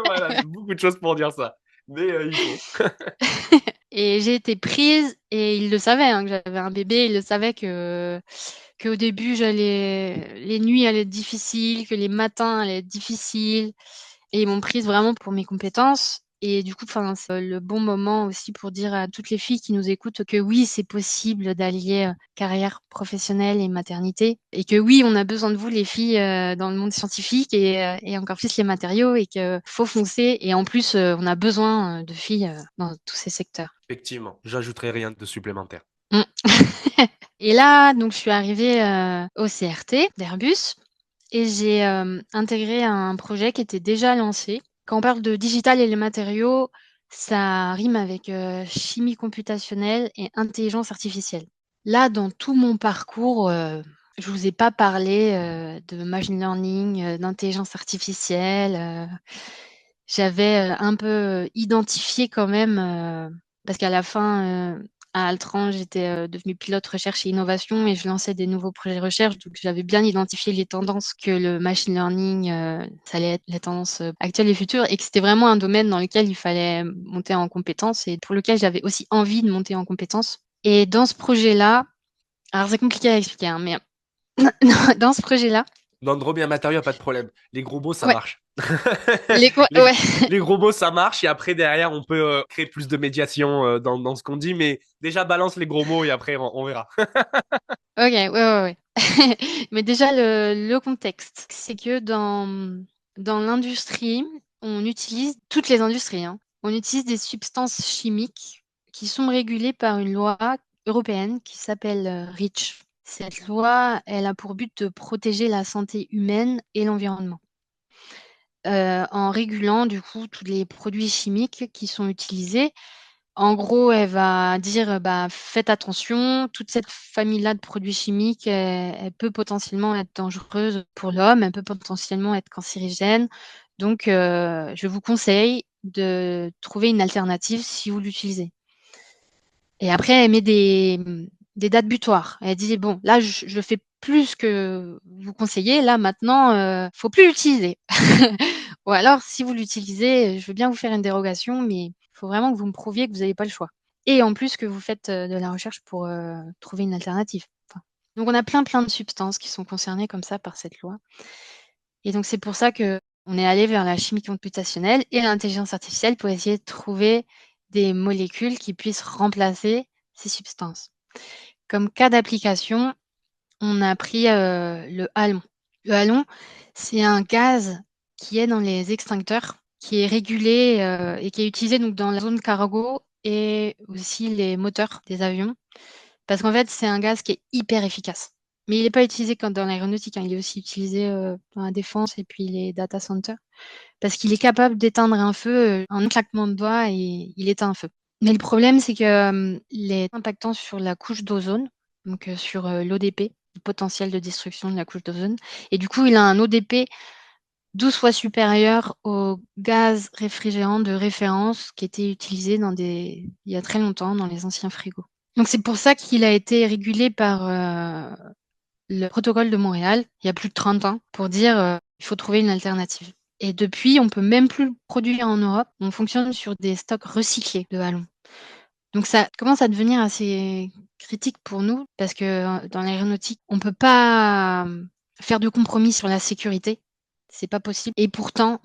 Voilà, beaucoup de choses pour dire ça. Mais il faut. Et j'ai été prise et ils le savaient, hein, que j'avais un bébé. Ils le savaient qu'au début, les nuits allaient être difficiles, que les matins allaient être difficiles et ils m'ont prise vraiment pour mes compétences et du coup, enfin, c'est le bon moment aussi pour dire à toutes les filles qui nous écoutent que oui, c'est possible d'allier, carrière professionnelle et maternité et que oui, on a besoin de vous les filles, dans le monde scientifique et encore plus les matériaux et qu'il faut foncer et en plus, on a besoin, de filles, dans tous ces secteurs. Effectivement, j'ajouterai rien de supplémentaire. Mmh. Et là, donc je suis arrivée, au CRT d'Airbus et j'ai, intégré un projet qui était déjà lancé. Quand on parle de digital et les matériaux, ça rime avec, chimie computationnelle et intelligence artificielle. Là, dans tout mon parcours, je vous ai pas parlé, de machine learning, d'intelligence artificielle, j'avais, un peu, identifié quand même, parce qu'à la fin, à Altran, j'étais, devenue pilote recherche et innovation et je lançais des nouveaux projets de recherche, donc j'avais bien identifié les tendances que le machine learning, ça allait être les tendances, actuelles et futures et que c'était vraiment un domaine dans lequel il fallait monter en compétences et pour lequel j'avais aussi envie de monter en compétences. Et dans ce projet-là, alors c'est compliqué à expliquer, hein, mais dans ce projet-là, Dans de bien matériaux, pas de problème. Les gros mots, ça ouais, marche. les, ouais. les gros mots, ça marche. Et après, derrière, on peut créer plus de médiation dans ce qu'on dit. Mais déjà, balance les gros mots et après, on verra. OK, ouais. Mais déjà le contexte, c'est que dans l'industrie, on utilise toutes les industries, hein, on utilise des substances chimiques qui sont régulées par une loi européenne qui s'appelle, REACH. Cette loi, elle a pour but de protéger la santé humaine et l'environnement, en régulant du coup tous les produits chimiques qui sont utilisés. En gros, elle va dire, bah, faites attention, toute cette famille-là de produits chimiques, elle peut potentiellement être dangereuse pour l'homme, elle peut potentiellement être cancérigène. Donc, je vous conseille de trouver une alternative si vous l'utilisez. Et après, elle met des dates butoirs. Elle dit, bon, là, je fais plus ce que vous conseillez, là, maintenant, faut plus l'utiliser. Ou alors, si vous l'utilisez, je veux bien vous faire une dérogation, mais il faut vraiment que vous me prouviez que vous n'avez pas le choix. Et en plus que vous faites de la recherche pour trouver une alternative. Enfin, donc, on a plein de substances qui sont concernées comme ça par cette loi. Et donc, c'est pour ça qu'on est allé vers la chimie computationnelle et l'intelligence artificielle pour essayer de trouver des molécules qui puissent remplacer ces substances. Comme cas d'application, on a pris le halon. Le halon, c'est un gaz qui est dans les extincteurs, qui est régulé et qui est utilisé donc, dans la zone cargo et aussi les moteurs des avions. Parce qu'en fait, c'est un gaz qui est hyper efficace. Mais il n'est pas utilisé que dans l'aéronautique, il est aussi utilisé dans la défense et puis les data centers. Parce qu'il est capable d'éteindre un feu en un claquement de doigts et il éteint un feu. Mais le problème, c'est que les impactants sur la couche d'ozone, donc sur l'ODP, le potentiel de destruction de la couche d'ozone, et du coup, il a un ODP 12 fois supérieur au gaz réfrigérant de référence qui était utilisé il y a très longtemps dans les anciens frigos. Donc c'est pour ça qu'il a été régulé par le protocole de Montréal il y a plus de 30 ans pour dire il faut trouver une alternative. Et depuis, on peut même plus le produire en Europe. On fonctionne sur des stocks recyclés de halon. Donc ça commence à devenir assez critique pour nous parce que dans l'aéronautique, on peut pas faire de compromis sur la sécurité. C'est pas possible. Et pourtant,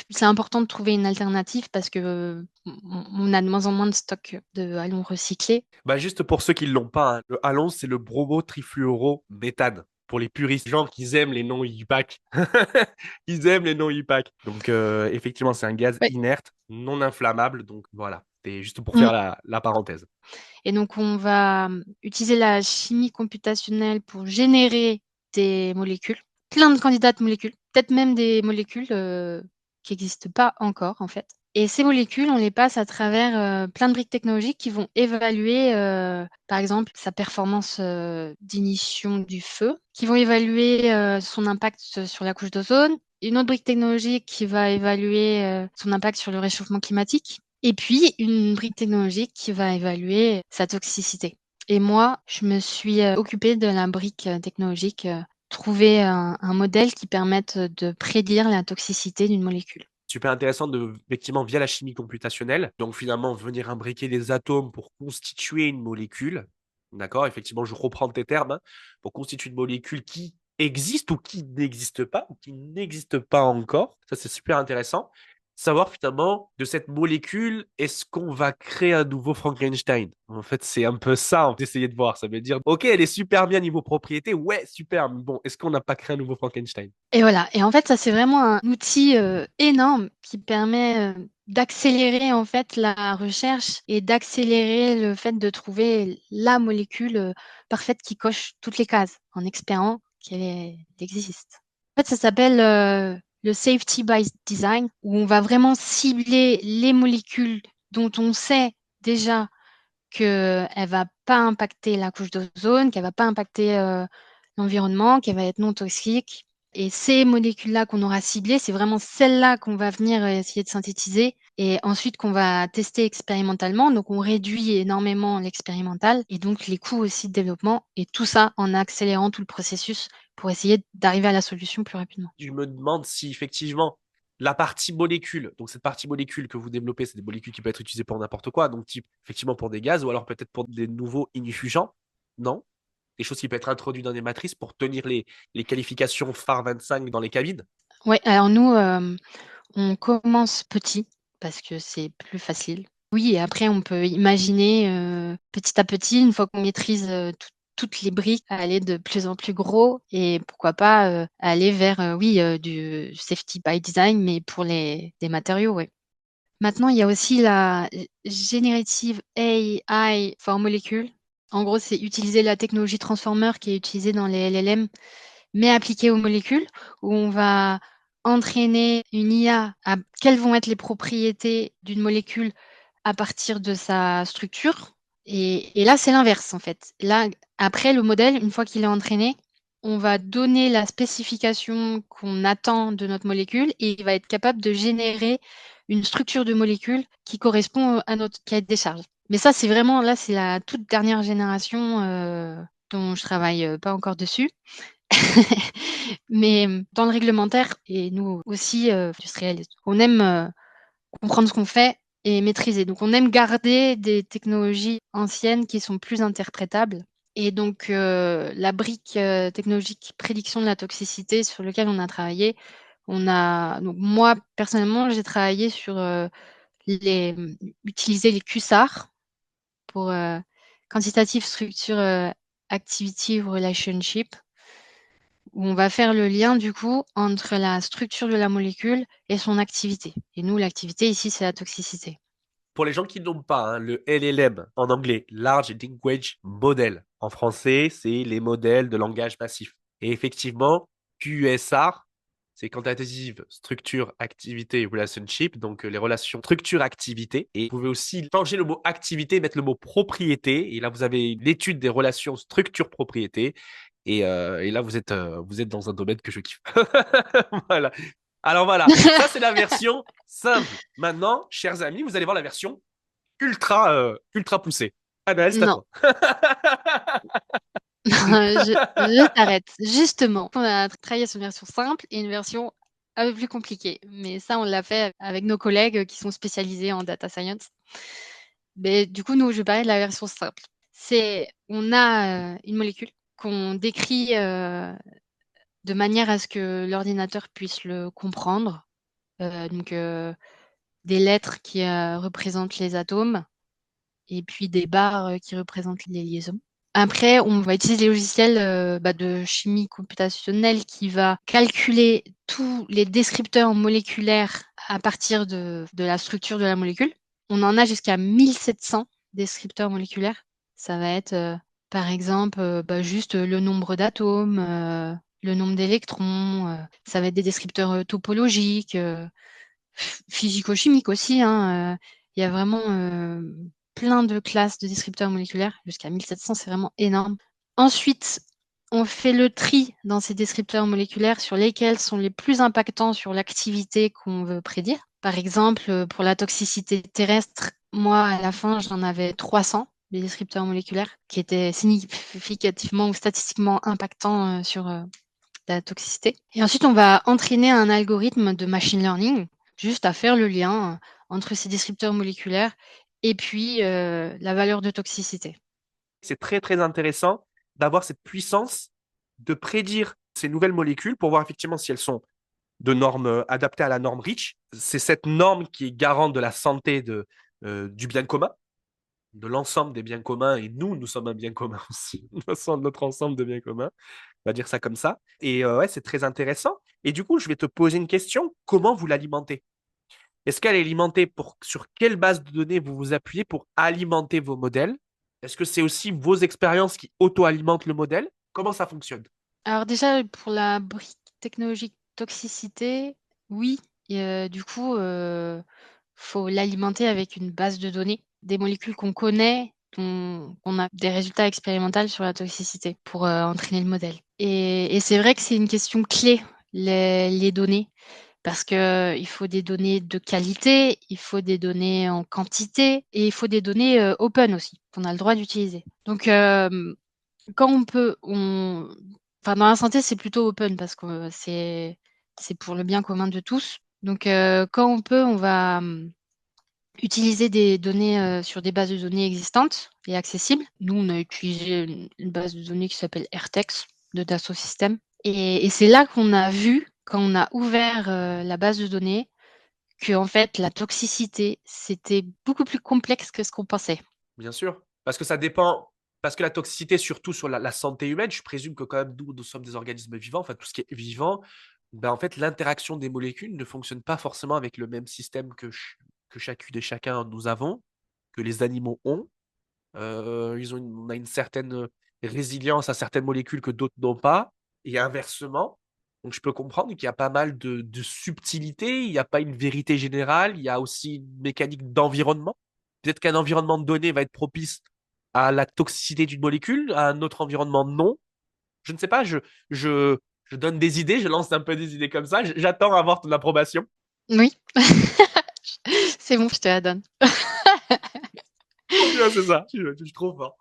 c'est important de trouver une alternative parce que on a de moins en moins de stocks de halon recyclés. Juste pour ceux qui ne l'ont pas, hein, le halon, c'est le bromotrifluorométhane. Pour les puristes, gens qui aiment les noms IUPAC. Ils aiment les noms IUPAC. Donc, effectivement, c'est un gaz Ouais. inerte, non inflammable. Donc, voilà. C'est juste pour Mm. faire la parenthèse. Et donc, on va utiliser la chimie computationnelle pour générer des molécules, plein de candidats de molécules, peut-être même des molécules qui n'existent pas encore, en fait. Et ces molécules, on les passe à travers plein de briques technologiques qui vont évaluer, par exemple, sa performance d'ignition du feu, qui vont évaluer son impact sur la couche d'ozone, une autre brique technologique qui va évaluer son impact sur le réchauffement climatique, et puis une brique technologique qui va évaluer sa toxicité. Et moi, je me suis occupée de la brique technologique, trouver un modèle qui permette de prédire la toxicité d'une molécule. Super intéressant effectivement, via la chimie computationnelle, donc finalement, venir imbriquer des atomes pour constituer une molécule. D'accord? Effectivement, je reprends tes termes, hein, pour constituer une molécule qui existe ou qui n'existe pas, ou qui n'existe pas encore. Ça, c'est super intéressant. Savoir finalement, de cette molécule, est-ce qu'on va créer un nouveau Frankenstein? En fait, c'est un peu ça, d'essayer de voir. Ça veut dire, OK, elle est super bien niveau propriété. Ouais, super. Mais bon, est-ce qu'on n'a pas créé un nouveau Frankenstein? Et voilà. Et en fait, ça, c'est vraiment un outil énorme qui permet d'accélérer en fait la recherche et d'accélérer le fait de trouver la molécule parfaite qui coche toutes les cases en espérant qu'elle existe. En fait, ça s'appelle le safety by design, où on va vraiment cibler les molécules dont on sait déjà qu'elle ne va pas impacter la couche d'ozone, qu'elle ne va pas impacter l'environnement, qu'elle va être non toxique. Et ces molécules-là qu'on aura ciblées, c'est vraiment celles-là qu'on va venir essayer de synthétiser et ensuite qu'on va tester expérimentalement. Donc, on réduit énormément l'expérimental et donc les coûts aussi de développement et tout ça en accélérant tout le processus pour essayer d'arriver à la solution plus rapidement. Je me demande si effectivement la partie molécule, donc cette partie molécule que vous développez, c'est des molécules qui peuvent être utilisées pour n'importe quoi, donc type effectivement pour des gaz ou alors peut-être pour des nouveaux ignifugeants, non? Des choses qui peuvent être introduites dans des matrices pour tenir les qualifications phare 25 dans les cabines. Ouais, alors nous, on commence petit parce que c'est plus facile. Oui, et après, on peut imaginer petit à petit, une fois qu'on maîtrise toutes les briques, à aller de plus en plus gros et pourquoi pas aller vers du safety by design, mais pour des matériaux, ouais. Maintenant, il y a aussi la Generative AI for Molecule. En gros, c'est utiliser la technologie transformer qui est utilisée dans les LLM, mais appliquée aux molécules, où on va entraîner une IA à quelles vont être les propriétés d'une molécule à partir de sa structure. Et là, c'est l'inverse, en fait. Là, après, le modèle, une fois qu'il est entraîné, on va donner la spécification qu'on attend de notre molécule et il va être capable de générer une structure de molécule qui correspond à notre cahier des charges. Mais ça, c'est vraiment, là, c'est la toute dernière génération dont je travaille pas encore dessus. Mais dans le réglementaire, et nous aussi, industriels, on aime comprendre ce qu'on fait et maîtriser. Donc, on aime garder des technologies anciennes qui sont plus interprétables Et donc, la brique technologique prédiction de la toxicité sur lequel on a travaillé, donc moi, personnellement, j'ai travaillé sur utiliser les QSAR pour Quantitative Structure Activity Relationship, où on va faire le lien du coup entre la structure de la molécule et son activité. Et nous, l'activité ici, c'est la toxicité. Pour les gens qui n'ont pas, hein, le LLM en anglais, Large Language Model. En français, c'est les modèles de langage massif. Et effectivement, QSR, c'est quantitative structure activité relationship, donc les relations structure activité. Et vous pouvez aussi changer le mot activité, mettre le mot propriété. Et là, vous avez l'étude des relations structure propriété. Et là, vous êtes dans un domaine que je kiffe. Voilà. Alors voilà, ça c'est la version simple. Maintenant, chers amis, vous allez voir la version ultra poussée. Anaël, c'est à Non, toi. je t'arrête. Justement, on a travaillé sur une version simple et une version un peu plus compliquée. Mais ça, on l'a fait avec nos collègues qui sont spécialisés en data science. Mais du coup, nous, je vais parler de la version simple. On a une molécule qu'on décrit de manière à ce que l'ordinateur puisse le comprendre. Donc, des lettres qui représentent les atomes et puis des barres qui représentent les liaisons. Après, on va utiliser les logiciels de chimie computationnelle qui va calculer tous les descripteurs moléculaires à partir de la structure de la molécule. On en a jusqu'à 1700 descripteurs moléculaires. Ça va être, par exemple, juste le nombre d'atomes, le nombre d'électrons. Ça va être des descripteurs topologiques, physico-chimiques aussi, hein. Il y a vraiment plein de classes de descripteurs moléculaires. Jusqu'à 1700, c'est vraiment énorme. Ensuite, on fait le tri dans ces descripteurs moléculaires sur lesquels sont les plus impactants sur l'activité qu'on veut prédire. Par exemple, pour la toxicité terrestre, moi, à la fin, j'en avais 300 des descripteurs moléculaires qui étaient significativement ou statistiquement impactants sur la toxicité. Et ensuite, on va entraîner un algorithme de machine learning juste à faire le lien entre ces descripteurs moléculaires et puis la valeur de toxicité. C'est très très intéressant d'avoir cette puissance de prédire ces nouvelles molécules pour voir effectivement si elles sont de normes adaptées à la norme REACH. C'est cette norme qui est garante de la santé du bien commun, de l'ensemble des biens communs. Et nous sommes un bien commun aussi, notre ensemble de biens communs. On va dire ça comme ça. Et ouais, c'est très intéressant. Et du coup, je vais te poser une question. Comment vous l'alimentez? Est-ce qu'elle est alimentée sur quelle base de données vous vous appuyez pour alimenter vos modèles? Est-ce que c'est aussi vos expériences qui auto-alimentent le modèle? Comment ça fonctionne? Alors déjà, pour la brique technologique toxicité, oui. Et, du coup, faut l'alimenter avec une base de données, des molécules qu'on connaît, on a des résultats expérimentaux sur la toxicité pour entraîner le modèle. Et c'est vrai que c'est une question clé, les données, parce que il faut des données de qualité, il faut des données en quantité et il faut des données open aussi, qu'on a le droit d'utiliser. Donc, quand on peut, enfin, dans la santé, c'est plutôt open parce que c'est pour le bien commun de tous. Donc, quand on peut, on va utiliser des données sur des bases de données existantes et accessibles. Nous, on a utilisé une base de données qui s'appelle Airtex de Dassault Systèmes. Et c'est là qu'on a vu, quand on a ouvert la base de données, que en fait, la toxicité, c'était beaucoup plus complexe que ce qu'on pensait. Bien sûr. Parce que ça dépend. Parce que la toxicité, surtout sur la santé humaine, je présume que quand même nous sommes des organismes vivants, enfin tout ce qui est vivant, ben en fait, l'interaction des molécules ne fonctionne pas forcément avec le même système que chacune et chacun nous avons, que les animaux ont. On a une certaine résilience à certaines molécules que d'autres n'ont pas, et inversement. Donc, je peux comprendre qu'il y a pas mal de subtilités, il n'y a pas une vérité générale, il y a aussi une mécanique d'environnement. Peut-être qu'un environnement donné va être propice à la toxicité d'une molécule, à un autre environnement non. Je ne sais pas, je, je donne des idées, je lance un peu des idées comme ça. J'attends à avoir ton approbation. Oui, c'est bon, je te la donne. Tu vois, c'est ça, je suis trop fort.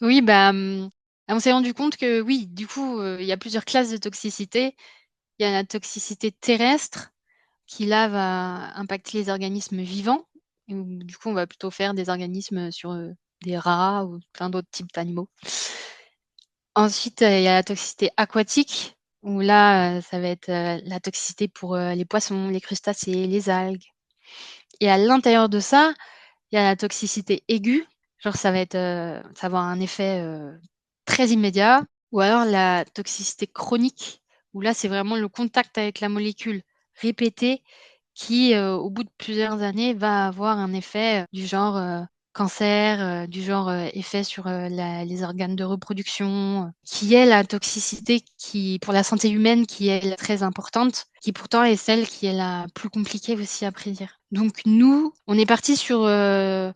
Oui, on s'est rendu compte que oui, du coup, il y a plusieurs classes de toxicité. Il y a la toxicité terrestre qui, là, va impacter les organismes vivants. Du coup, on va plutôt faire des organismes sur des rats ou plein d'autres types d'animaux. Ensuite, il y a la toxicité aquatique, où là, ça va être la toxicité pour les poissons, les crustacés, les algues. Et à l'intérieur de ça, il y a la toxicité aiguë, genre ça va être, ça va avoir un effet très immédiat, ou alors la toxicité chronique, où là, c'est vraiment le contact avec la molécule répété qui, au bout de plusieurs années, va avoir un effet du genre cancer, du genre effet sur les organes de reproduction, qui est la toxicité qui, pour la santé humaine, qui est très importante, qui pourtant est celle qui est la plus compliquée aussi à prédire. Donc nous, on est parti sur là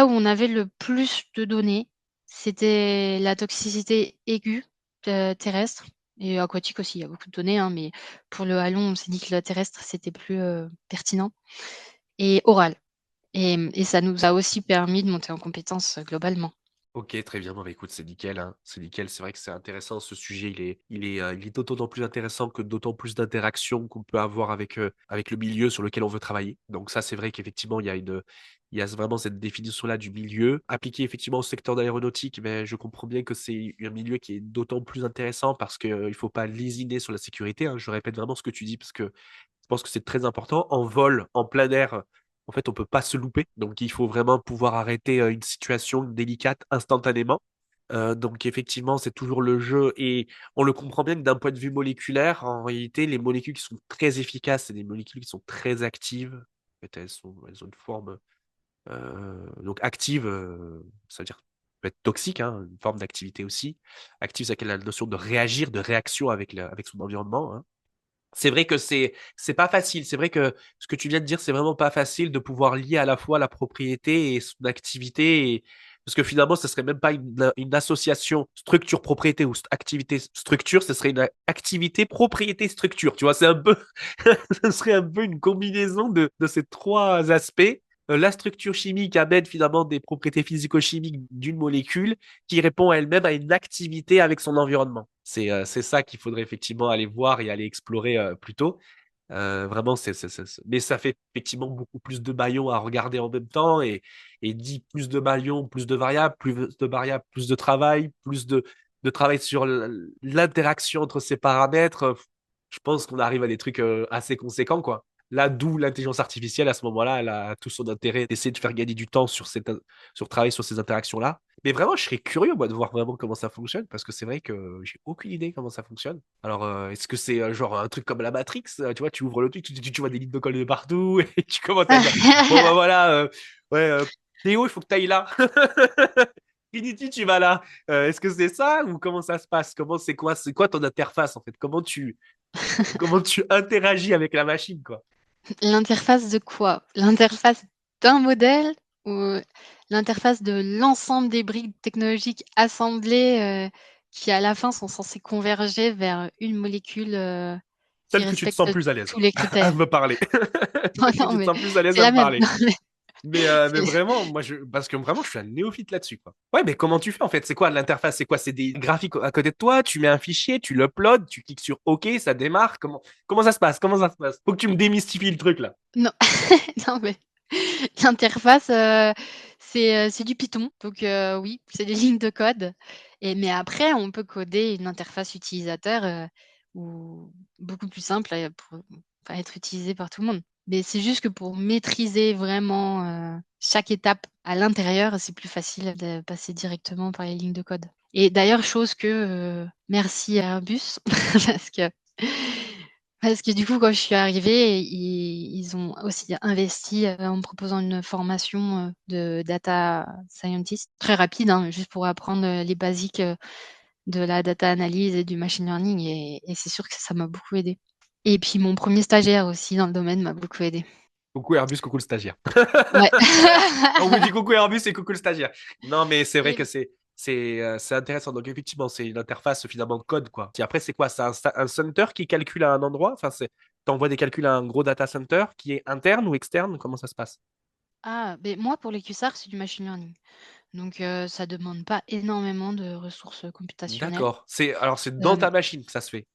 où on avait le plus de données, c'était la toxicité aiguë terrestre et aquatique aussi. Il y a beaucoup de données, hein, mais pour le hallon, on s'est dit que le terrestre, c'était plus pertinent. Et oral. Et ça nous a aussi permis de monter en compétences globalement. Ok, très bien. Bon, bah, écoute, c'est nickel, hein. C'est nickel. C'est vrai que c'est intéressant. Ce sujet, il est d'autant plus intéressant que d'autant plus d'interactions qu'on peut avoir avec le milieu sur lequel on veut travailler. Donc ça, c'est vrai qu'effectivement, il y a vraiment cette définition-là du milieu. Appliqué effectivement au secteur de l'aéronautique, mais je comprends bien que c'est un milieu qui est d'autant plus intéressant parce que il faut pas lésiner sur la sécurité, hein. Je répète vraiment ce que tu dis parce que je pense que c'est très important. En vol, en plein air, en fait, on peut pas se louper. Donc, il faut vraiment pouvoir arrêter une situation délicate instantanément. Donc, effectivement, c'est toujours le jeu. Et on le comprend bien que d'un point de vue moléculaire, en réalité, les molécules qui sont très efficaces, c'est des molécules qui sont très actives. En fait, elles ont une forme donc active, ça veut dire peut être toxique, hein, une forme d'activité aussi. Active, c'est la notion de réagir, de réaction avec son environnement, hein. C'est vrai que c'est pas facile. C'est vrai que ce que tu viens de dire, c'est vraiment pas facile de pouvoir lier à la fois la propriété et son activité. Parce que finalement, ce serait même pas une association structure-propriété ou activité-structure, ce serait une activité propriété-structure. Tu vois, c'est un peu, ce serait un peu une combinaison de ces trois aspects. La structure chimique amène finalement des propriétés physico-chimiques d'une molécule qui répond elle-même à une activité avec son environnement. C'est ça qu'il faudrait effectivement aller voir et aller explorer plus tôt. Vraiment, mais ça fait effectivement beaucoup plus de maillons à regarder en même temps et dit plus de maillons, plus de variables, plus de travail, de travail sur l'interaction entre ces paramètres. Je pense qu'on arrive à des trucs assez conséquents, quoi. Là, d'où l'intelligence artificielle, à ce moment-là, elle a tout son intérêt d'essayer de faire gagner du temps sur travailler sur ces interactions-là. Mais vraiment, je serais curieux, moi, de voir vraiment comment ça fonctionne, parce que c'est vrai que j'ai aucune idée comment ça fonctionne. Alors, est-ce que c'est genre un truc comme la Matrix? Tu vois, tu ouvres le truc, tu vois des lignes de colle de partout, et tu commences à dire, bon, bah voilà, ouais, Théo, il faut que tu ailles là. Trinity, tu vas là. Est-ce que c'est ça ou comment ça se passe? C'est quoi ton interface en fait? Comment tu interagis avec la machine, quoi? L'interface de quoi? L'interface d'un modèle ou l'interface de l'ensemble des briques technologiques assemblées qui, à la fin, sont censées converger vers une molecule qui Celle que tu te sens respecte plus à l'aise tous les à critères? me parler. Non, Celle que non, tu te mais sens plus à l'aise c'est à la me même. parler. Non, mais Mais c'est- vraiment, parce que vraiment, je suis un néophyte là-dessus, quoi. Ouais, mais comment tu fais en fait? C'est quoi l'interface? C'est quoi? C'est des graphiques à côté de toi? Tu mets un fichier, tu l'uploads, tu cliques sur OK, ça démarre. Comment ça se passe? Comment ça se passe? Faut que tu me démystifies le truc là. Non. Non, mais l'interface, c'est du Python. Donc, oui, c'est des lignes de code. Mais après, on peut coder une interface utilisateur ou beaucoup plus simple pour enfin, être utilisée par tout le monde. Mais c'est juste que pour maîtriser vraiment chaque étape à l'intérieur, c'est plus facile de passer directement par les lignes de code. Et d'ailleurs, chose que merci à Airbus, parce que parce que du coup, quand je suis arrivée, ils ont aussi investi en me proposant une formation de data scientist très rapide, hein, juste pour apprendre les basiques de la data analyse et du machine learning. Et c'est sûr que ça m'a beaucoup aidé. Et puis mon premier stagiaire aussi dans le domaine m'a beaucoup aidé. Coucou Airbus, coucou le stagiaire. Ouais. On vous dit coucou Airbus et coucou le stagiaire. Non, mais c'est vrai que Et- c'est intéressant. Donc effectivement, c'est une interface finalement de code, quoi. Puis après, c'est quoi? C'est un center qui calcule à un endroit? Enfin, t'envoies des calculs à un gros data center qui est interne ou externe? Comment ça se passe? Ah, mais moi, pour les QSAR, c'est du machine learning. Donc, ça demande pas énormément de ressources computationnelles. D'accord. Alors c'est dans Euh, ta machine que ça se fait.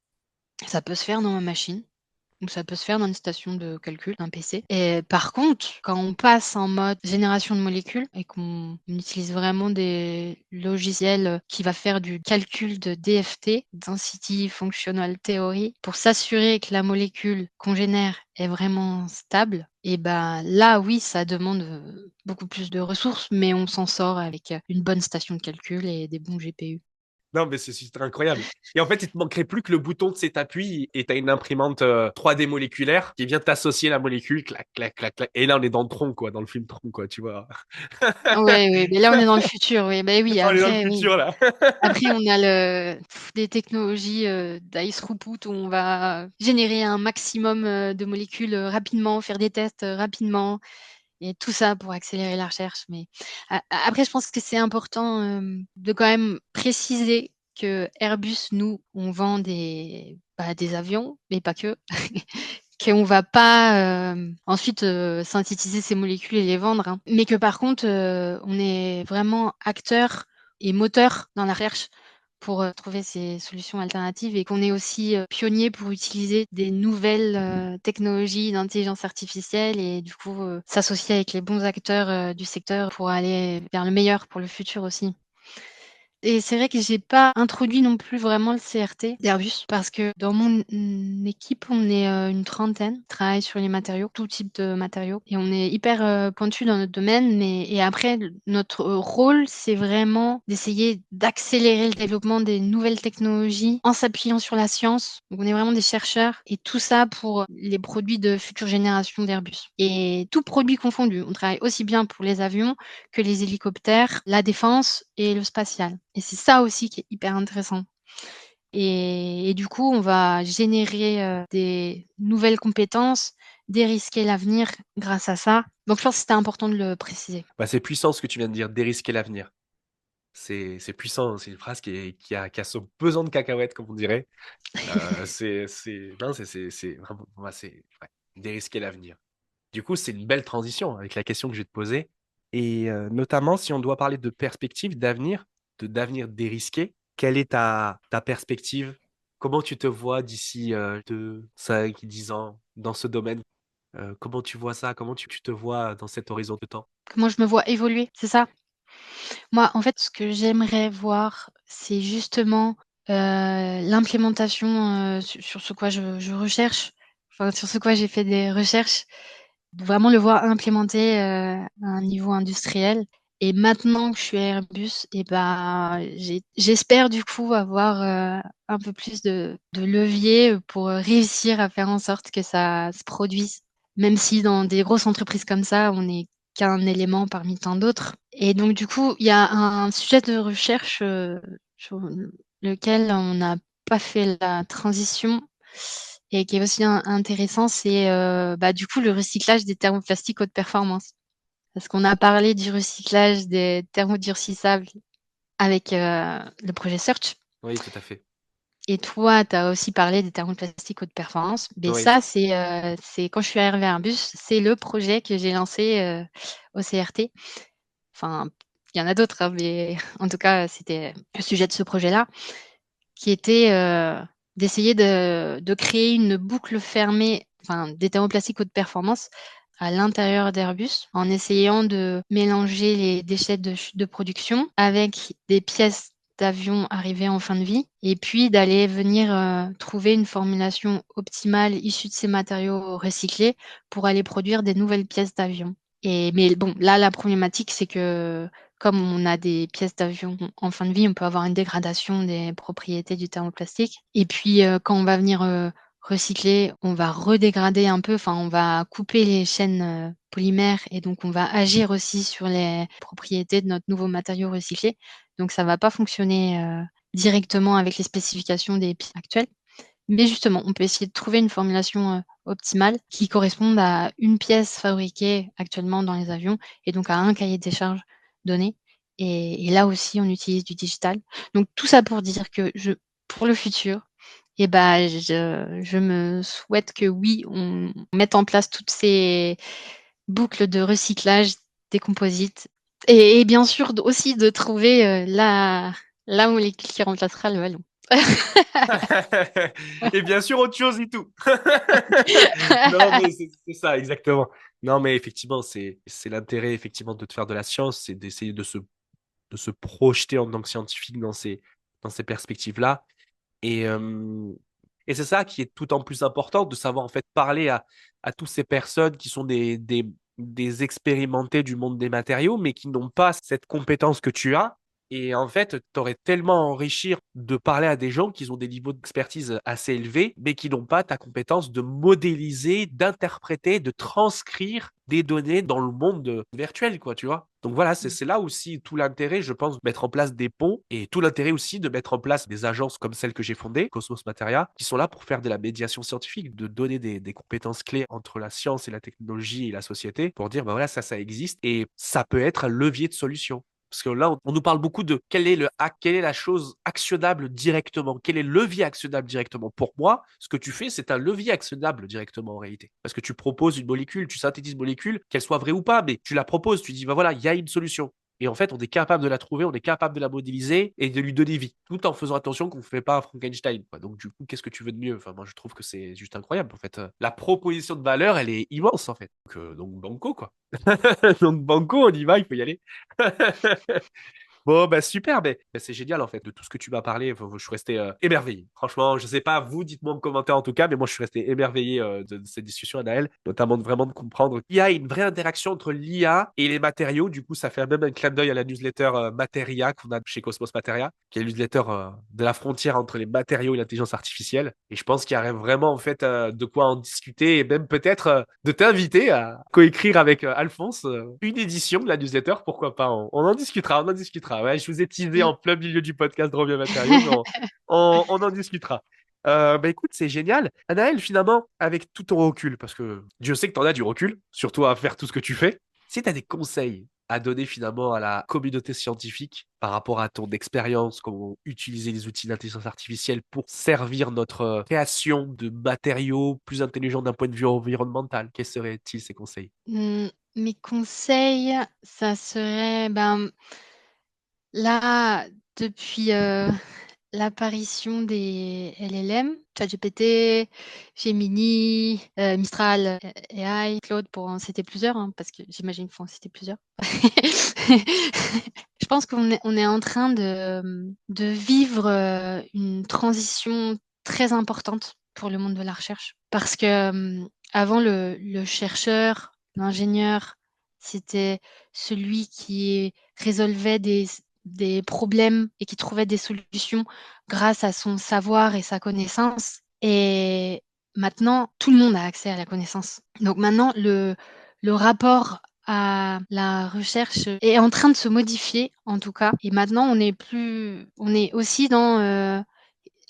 Ça peut se faire dans ma machine. Donc ça peut se faire dans une station de calcul d'un PC. Et par contre, quand on passe en mode génération de molécules et qu'on utilise vraiment des logiciels qui va faire du calcul de DFT, Density Functional Theory, pour s'assurer que la molécule qu'on génère est vraiment stable, et là, oui, ça demande beaucoup plus de ressources, mais on s'en sort avec une bonne station de calcul et des bons GPU. Non, mais c'est super incroyable. Et en fait, il te manquerait plus que le bouton de cet appui et tu as une imprimante 3D moléculaire qui vient t'associer la molécule, clac, clac, clac, clac. Et là, on est dans le tronc, quoi, dans le film Tron, quoi, tu vois. Ouais, oui, mais là, on est dans le futur, oui. Oui, On est dans le après, oui. futur, là. Après, on a des technologies d'ice throughput où on va générer un maximum de molécules rapidement, faire des tests rapidement, et tout ça pour accélérer la recherche. Mais après, je pense que c'est important de quand même préciser que Airbus, nous, on vend des avions, mais pas que. Qu'on va pas ensuite synthétiser ces molécules et les vendre, hein. Mais que par contre, on est vraiment acteur et moteur dans la recherche pour trouver ces solutions alternatives, et qu'on est aussi pionnier pour utiliser des nouvelles technologies d'intelligence artificielle, et du coup s'associer avec les bons acteurs du secteur pour aller vers le meilleur pour le futur aussi. Et c'est vrai que j'ai pas introduit non plus vraiment le CRT d'Airbus, parce que dans mon équipe, on est une trentaine, qui travaille sur les matériaux, tout type de matériaux, et on est hyper pointu dans notre domaine. Et après, notre rôle, c'est vraiment d'essayer d'accélérer le développement des nouvelles technologies en s'appuyant sur la science. Donc on est vraiment des chercheurs, et tout ça pour les produits de future génération d'Airbus. Et tout produit confondu, on travaille aussi bien pour les avions que les hélicoptères, la défense et le spatial. Et c'est ça aussi qui est hyper intéressant. Et du coup, on va générer des nouvelles compétences, dérisquer l'avenir grâce à ça. Donc je pense que c'était important de le préciser. Bah, c'est puissant ce que tu viens de dire, dérisquer l'avenir. C'est puissant, c'est une phrase qui a son pesant de cacahuètes, comme on dirait. Non, c'est vraiment, moi, c'est ouais, dérisquer l'avenir. Du coup, c'est une belle transition avec la question que je vais te poser. Et notamment, si on doit parler de perspective, d'avenir, d'avenir dérisqué, quelle est ta perspective? Comment tu te vois d'ici 2, 5, 10 ans dans ce domaine? Comment tu vois ça? Comment tu te vois dans cet horizon de temps? Comment je me vois évoluer, c'est ça? Moi, en fait, ce que j'aimerais voir, c'est justement l'implémentation sur ce quoi je recherche, enfin, sur ce quoi j'ai fait des recherches. Vraiment le voir implémenté à un niveau industriel. Et maintenant que je suis à Airbus, j'espère du coup avoir un peu plus de levier pour réussir à faire en sorte que ça se produise. Même si dans des grosses entreprises comme ça, on n'est qu'un élément parmi tant d'autres. Et donc du coup, il y a un sujet de recherche sur lequel on n'a pas fait la transition, et qui est aussi intéressant, c'est du coup le recyclage des thermoplastiques haute performance. Parce qu'on a parlé du recyclage des thermodurcissables avec le projet Search. Oui, tout à fait. Et toi, tu as aussi parlé des thermoplastiques haute performance. Mais Oui. ça, c'est quand je suis arrivée à Airbus, c'est le projet que j'ai lancé au CRT. Enfin, il y en a d'autres, hein, mais en tout cas, c'était le sujet de ce projet-là, qui était d'essayer de créer une boucle fermée, enfin, des thermoplastiques haute performance à l'intérieur d'Airbus, en essayant de mélanger les déchets de production avec des pièces d'avion arrivées en fin de vie, et puis d'aller venir trouver une formulation optimale issue de ces matériaux recyclés pour aller produire des nouvelles pièces d'avion. Mais bon, là, la problématique, c'est que comme on a des pièces d'avion en fin de vie, on peut avoir une dégradation des propriétés du thermoplastique. Et puis, quand on va venir recycler, on va redégrader un peu, enfin, on va couper les chaînes polymères, et donc on va agir aussi sur les propriétés de notre nouveau matériau recyclé. Donc, ça ne va pas fonctionner directement avec les spécifications des pièces actuelles. Mais justement, on peut essayer de trouver une formulation optimale qui corresponde à une pièce fabriquée actuellement dans les avions, et donc à un cahier des charges donné. Et là aussi, on utilise du digital. Donc tout ça pour dire que pour le futur, je me souhaite que oui, on mette en place toutes ces boucles de recyclage des composites, et bien sûr aussi de trouver la molécule qui remplacera le ballon. Et bien sûr, autre chose et tout. Non, mais c'est ça, exactement. Non, mais effectivement, c'est l'intérêt, effectivement, de te faire de la science, c'est d'essayer de se projeter en tant que scientifique dans ces perspectives-là. Et, euh, et c'est ça qui est tout en plus important, de savoir en fait parler à toutes ces personnes qui sont des expérimentés du monde des matériaux, mais qui n'ont pas cette compétence que tu as. Et en fait, t'aurais tellement à enrichir de parler à des gens qui ont des niveaux d'expertise assez élevés, mais qui n'ont pas ta compétence de modéliser, d'interpréter, de transcrire des données dans le monde virtuel, quoi, tu vois. Donc voilà, c'est là aussi tout l'intérêt, je pense, de mettre en place des ponts et tout l'intérêt aussi de mettre en place des agences comme celle que j'ai fondée, Cosmos Materia, qui sont là pour faire de la médiation scientifique, de donner des compétences clés entre la science et la technologie et la société pour dire, bah voilà, ça existe et ça peut être un levier de solution. Parce que là, on nous parle beaucoup de quel est le hack, quelle est la chose actionnable directement, quel est le levier actionnable directement. Pour moi, ce que tu fais, c'est un levier actionnable directement en réalité. Parce que tu proposes une molécule, tu synthétises une molécule, qu'elle soit vraie ou pas, mais tu la proposes, tu dis, bah voilà, il y a une solution. Et en fait, on est capable de la trouver, on est capable de la modéliser et de lui donner vie, tout en faisant attention qu'on ne fait pas un Frankenstein, quoi. Donc, du coup, qu'est-ce que tu veux de mieux? Enfin, moi, je trouve que c'est juste incroyable. En fait, la proposition de valeur, elle est immense, en fait. Donc banco, quoi. Donc, banco, on y va, il faut y aller. Bon, bah super, bah, c'est génial en fait de tout ce que tu m'as parlé. Enfin, je suis resté émerveillé. Franchement, je sais pas, vous, dites-moi en commentaire en tout cas, mais moi je suis resté émerveillé de cette discussion, Anaël, notamment vraiment de comprendre qu'il y a une vraie interaction entre l'IA et les matériaux. Du coup, ça fait même un clin d'œil à la newsletter Materia qu'on a chez Cosmos Materia, qui est la newsletter de la frontière entre les matériaux et l'intelligence artificielle. Et je pense qu'il y aurait vraiment en fait de quoi en discuter et même peut-être de t'inviter à coécrire avec Alphonse une édition de la newsletter. Pourquoi pas? On en discutera, on en discutera. Ouais, je vous ai teasé Oui. en plein milieu du podcast de Revient Matériaux, mais on en discutera. Bah écoute, c'est génial. Anaël, finalement, avec tout ton recul, parce que Dieu sait que tu en as du recul, surtout à faire tout ce que tu fais, si tu as des conseils à donner finalement à la communauté scientifique par rapport à ton expérience, comment utiliser les outils d'intelligence artificielle pour servir notre création de matériaux plus intelligents d'un point de vue environnemental, quels seraient-ils ces conseils? Mes conseils, ça serait, là, depuis l'apparition des LLM, ChatGPT, Gemini, Mistral, AI, Claude, pour en citer plusieurs, hein, parce que j'imagine qu'il faut en citer plusieurs. Je pense on est en train de vivre une transition très importante pour le monde de la recherche. Parce que avant, le chercheur, l'ingénieur, c'était celui qui résolvait des problèmes et qui trouvait des solutions grâce à son savoir et sa connaissance. Et maintenant, tout le monde a accès à la connaissance. Donc maintenant, le rapport à la recherche est en train de se modifier, en tout cas. Et maintenant, on est aussi dans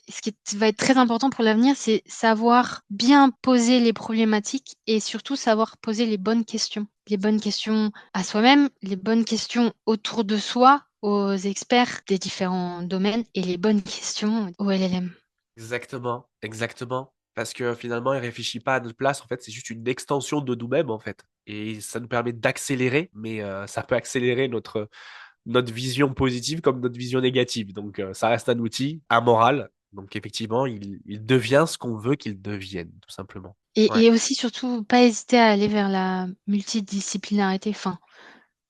ce qui va être très important pour l'avenir, c'est savoir bien poser les problématiques et surtout savoir poser les bonnes questions. Les bonnes questions à soi-même, les bonnes questions autour de soi, aux experts des différents domaines et les bonnes questions au LLM. Exactement, exactement. Parce que finalement, il réfléchit pas à notre place. En fait, c'est juste une extension de nous-mêmes, en fait. Et ça nous permet d'accélérer, mais ça peut accélérer notre vision positive comme notre vision négative. Donc, ça reste un outil amoral. Donc, effectivement, il devient ce qu'on veut qu'il devienne, tout simplement. Ouais. Et aussi, surtout, pas hésiter à aller vers la multidisciplinarité. Enfin,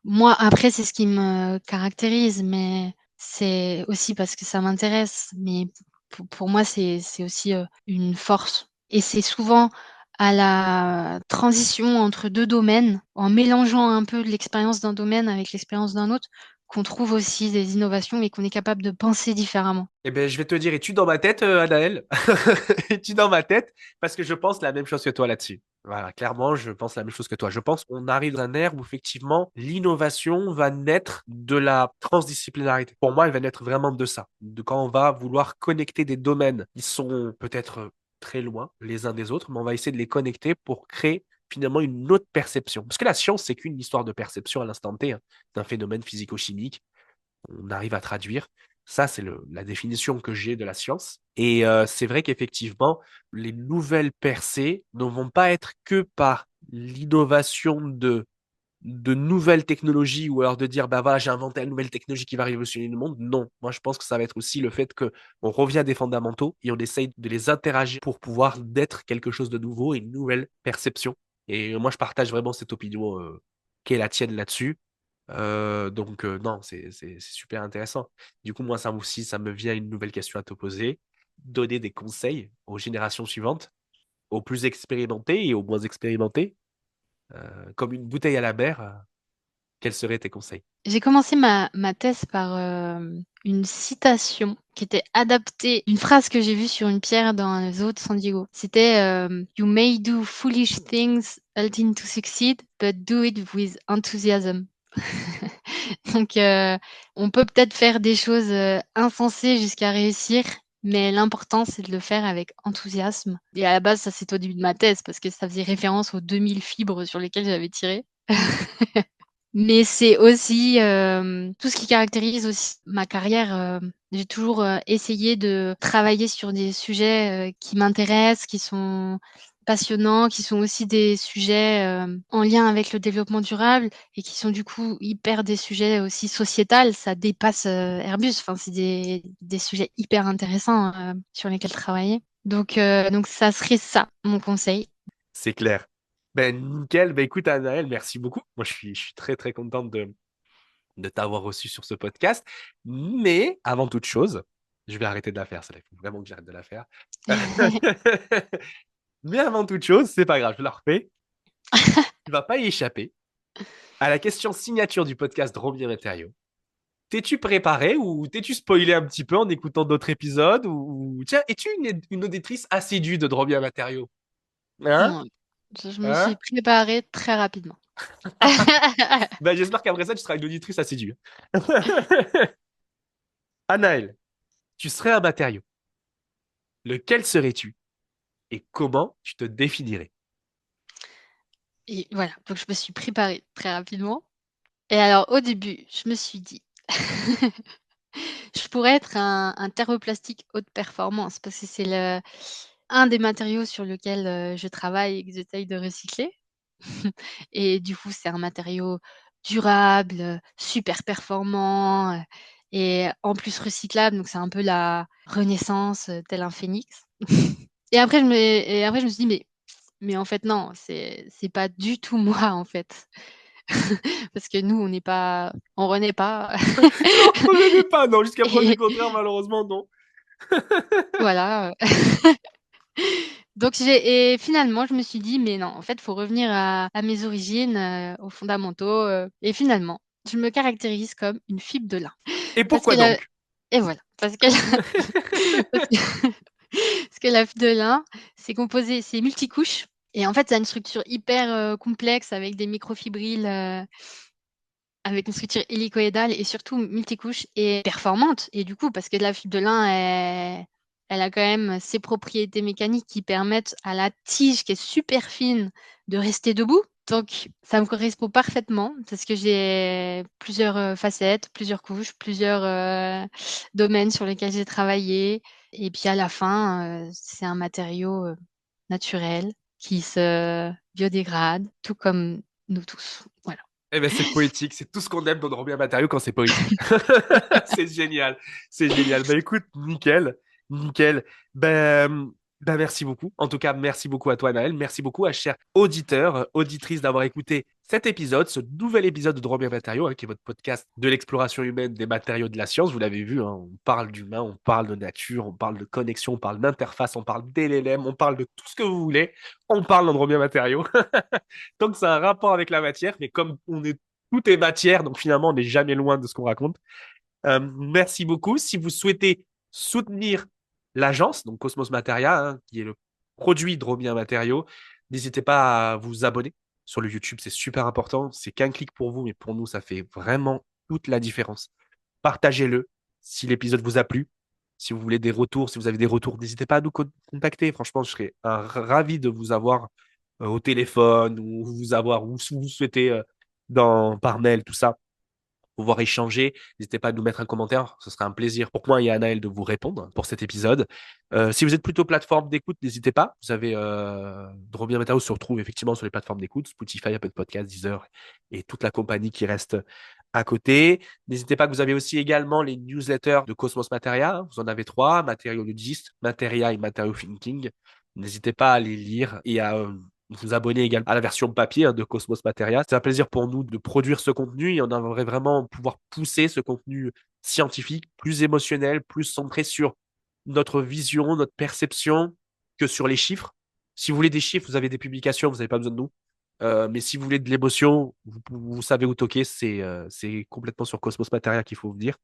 moi, après, c'est ce qui me caractérise, mais c'est aussi parce que ça m'intéresse. Mais pour moi, c'est aussi une force. Et c'est souvent à la transition entre deux domaines, en mélangeant un peu l'expérience d'un domaine avec l'expérience d'un autre, qu'on trouve aussi des innovations et qu'on est capable de penser différemment. Eh bien, je vais te dire, es-tu dans ma tête, Anaël? Es-tu dans ma tête? Parce que je pense la même chose que toi là-dessus. Voilà, clairement, je pense la même chose que toi. Je pense qu'on arrive dans un ère où effectivement, l'innovation va naître de la transdisciplinarité. Pour moi, elle va naître vraiment de ça. De quand on va vouloir connecter des domaines qui sont peut-être très loin les uns des autres, mais on va essayer de les connecter pour créer finalement une autre perception. Parce que la science, c'est qu'une histoire de perception à l'instant T, hein, d'un phénomène physico-chimique. On arrive à traduire. Ça, c'est la définition que j'ai de la science. Et c'est vrai qu'effectivement, les nouvelles percées ne vont pas être que par l'innovation de de nouvelles technologies ou alors de dire, bah voilà, j'ai inventé une nouvelle technologie qui va révolutionner le monde. Non, moi je pense que ça va être aussi le fait que on revient à des fondamentaux et on essaye de les interagir pour pouvoir d'être quelque chose de nouveau et une nouvelle perception. Et moi je partage vraiment cette opinion qui est la tienne là-dessus. Donc non, c'est super intéressant. Du coup, moi ça aussi, ça me vient une nouvelle question à te poser. Donner des conseils aux générations suivantes, aux plus expérimentés et aux moins expérimentés, comme une bouteille à la mer. Quels seraient tes conseils? J'ai commencé ma thèse par une citation qui était adaptée d'une phrase que j'ai vue sur une pierre dans le zoo de San Diego. C'était You may do foolish things hoping to succeed, but do it with enthusiasm. Donc, on peut peut-être faire des choses insensées jusqu'à réussir, mais l'important, c'est de le faire avec enthousiasme. Et à la base, ça, c'est au début de ma thèse, parce que ça faisait référence aux 2000 fibres sur lesquelles j'avais tiré. Mais c'est aussi tout ce qui caractérise aussi ma carrière. J'ai toujours essayé de travailler sur des sujets qui m'intéressent, qui sont passionnants, qui sont aussi des sujets en lien avec le développement durable et qui sont du coup hyper des sujets aussi sociétals. Ça dépasse Airbus. Enfin, c'est des sujets hyper intéressants sur lesquels travailler. Donc ça serait ça, mon conseil. C'est clair. Ben, nickel. Ben, écoute, Anaël, merci beaucoup. Moi, je suis très, très contente de t'avoir reçu sur ce podcast. Mais avant toute chose, je vais arrêter de la faire. Ça, il faut vraiment que j'arrête de la faire. Mais avant toute chose, c'est pas grave, je la refais. Tu vas pas y échapper. À la question signature du podcast Drôme Matériaux. T'es-tu préparé ou t'es-tu spoilé un petit peu en écoutant d'autres épisodes ou... Tiens, es-tu une auditrice assidue de Drôme Matériaux? Hein? Non, je me suis Hein? préparée très rapidement. Ben, j'espère qu'après ça, tu seras une auditrice assidue. Anaël, tu serais un matériau. Lequel serais-tu et comment tu te définirais? Et voilà, donc je me suis préparée très rapidement. Et alors, au début, je me suis dit, je pourrais être un thermoplastique haute performance parce que c'est un des matériaux sur lequel je travaille et que j'essaye de recycler. Et du coup, c'est un matériau durable, super performant et en plus recyclable. Donc, c'est un peu la renaissance, tel un phénix. Et après, je me suis dit, mais en fait, non, c'est pas du tout moi, en fait. Parce que nous, on renaît pas. Non, ne l'ai pas, non. Jusqu'à preuve du Et contraire, malheureusement, non. voilà. Donc, et finalement, je me suis dit, mais non, en fait, il faut revenir à mes origines, aux fondamentaux. Et finalement, je me caractérise comme une fibre de lin. Et Parce pourquoi que donc? et voilà. Parce que, parce que la fibre de lin, c'est multicouche. Et en fait, ça a une structure hyper complexe avec des microfibrilles, avec une structure hélicoïdale et surtout multicouche et performante. Et du coup, parce que la fibre de lin, elle a quand même ses propriétés mécaniques qui permettent à la tige qui est super fine de rester debout. Donc, ça me correspond parfaitement parce que j'ai plusieurs facettes, plusieurs couches, plusieurs domaines sur lesquels j'ai travaillé. Et puis à la fin, c'est un matériau naturel qui se biodégrade, tout comme nous tous. Voilà. Eh ben, c'est poétique. C'est tout ce qu'on aime dans Drôme Matériaux quand c'est poétique. C'est génial. C'est génial. Ben, écoute, nickel. Nickel. Ben, merci beaucoup. En tout cas, merci beaucoup à toi, Naël. Merci beaucoup à chers auditeurs, auditrices d'avoir écouté cet épisode, ce nouvel épisode de Drôme Matériaux, qui est votre podcast de l'exploration humaine des matériaux de la science. Vous l'avez vu, hein, on parle d'humain, on parle de nature, on parle de connexion, on parle d'interface, on parle d'LLM, on parle de tout ce que vous voulez. On parle d'Andromeda Matériaux. Donc, ça a un rapport avec la matière, mais comme tout est matière, donc finalement, on n'est jamais loin de ce qu'on raconte. Merci beaucoup. Si vous souhaitez soutenir l'agence, donc Cosmos Materia, hein, qui est le produit Dromien Matériaux, n'hésitez pas à vous abonner sur le YouTube, c'est super important. C'est qu'un clic pour vous, mais pour nous, ça fait vraiment toute la différence. Partagez-le si l'épisode vous a plu. Si vous voulez des retours, si vous avez des retours, n'hésitez pas à nous contacter. Franchement, je serais ravi de vous avoir au téléphone ou vous avoir où vous souhaitez par mail, tout ça pouvoir échanger. N'hésitez pas à nous mettre un commentaire. Ce serait un plaisir pour moi et Anaël de vous répondre pour cet épisode. Si vous êtes plutôt plateforme d'écoute, n'hésitez pas. Vous avez Drôme Bien Matériaux se retrouve effectivement sur les plateformes d'écoute, Spotify, Apple Podcasts, Deezer et toute la compagnie qui reste à côté. N'hésitez pas que vous avez aussi également les newsletters de Cosmos Materia. Vous en avez 3, Matériologist, Materia et Material Thinking. N'hésitez pas à les lire et à vous abonner également à la version papier de Cosmos Materia. C'est un plaisir pour nous de produire ce contenu et on aimerait vraiment pouvoir pousser ce contenu scientifique, plus émotionnel, plus centré sur notre vision, notre perception que sur les chiffres. Si vous voulez des chiffres, vous avez des publications, vous n'avez pas besoin de nous. Mais si vous voulez de l'émotion, vous savez où toquer, c'est complètement sur Cosmos Materia qu'il faut venir.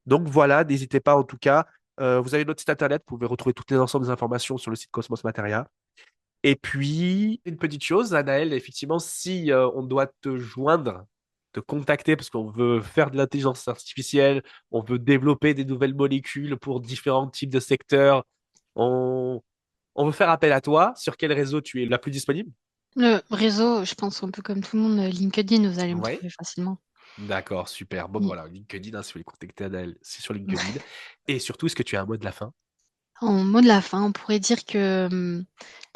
Donc voilà, n'hésitez pas en tout cas. Vous avez notre site internet, vous pouvez retrouver toutes les ensembles des informations sur le site Cosmos Materia. Et puis, une petite chose, Anaël, effectivement, si on doit te joindre, te contacter, parce qu'on veut faire de l'intelligence artificielle, on veut développer des nouvelles molécules pour différents types de secteurs, on, on veut faire appel à toi, sur quel réseau tu es la plus disponible? Le réseau, je pense un peu comme tout le monde, LinkedIn, vous allez me Ouais. trouver facilement. D'accord, super. Bon, Mm. voilà, LinkedIn, hein, si vous voulez contacter Anaël, c'est sur LinkedIn. Et surtout, est-ce que tu as un mot de la fin? En mot de la fin, on pourrait dire que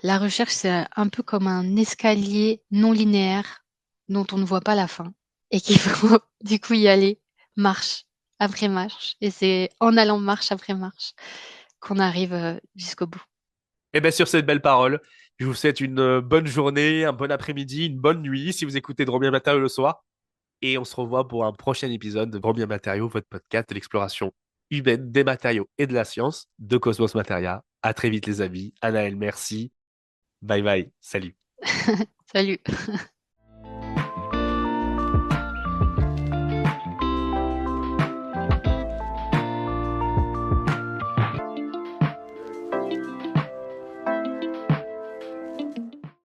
la recherche, c'est un peu comme un escalier non linéaire dont on ne voit pas la fin et qu'il faut du coup y aller marche après marche. Et c'est en allant marche après marche qu'on arrive jusqu'au bout. Et bien, sur cette belle parole, je vous souhaite une bonne journée, un bon après-midi, une bonne nuit si vous écoutez Drôme Bien Matin le soir. Et on se revoit pour un prochain épisode de Drôme Bien Matériaux, votre podcast de l'exploration humaine des matériaux et de la science de Cosmos Materia. À très vite, les amis. Anaël, merci. Bye bye. Salut. Salut.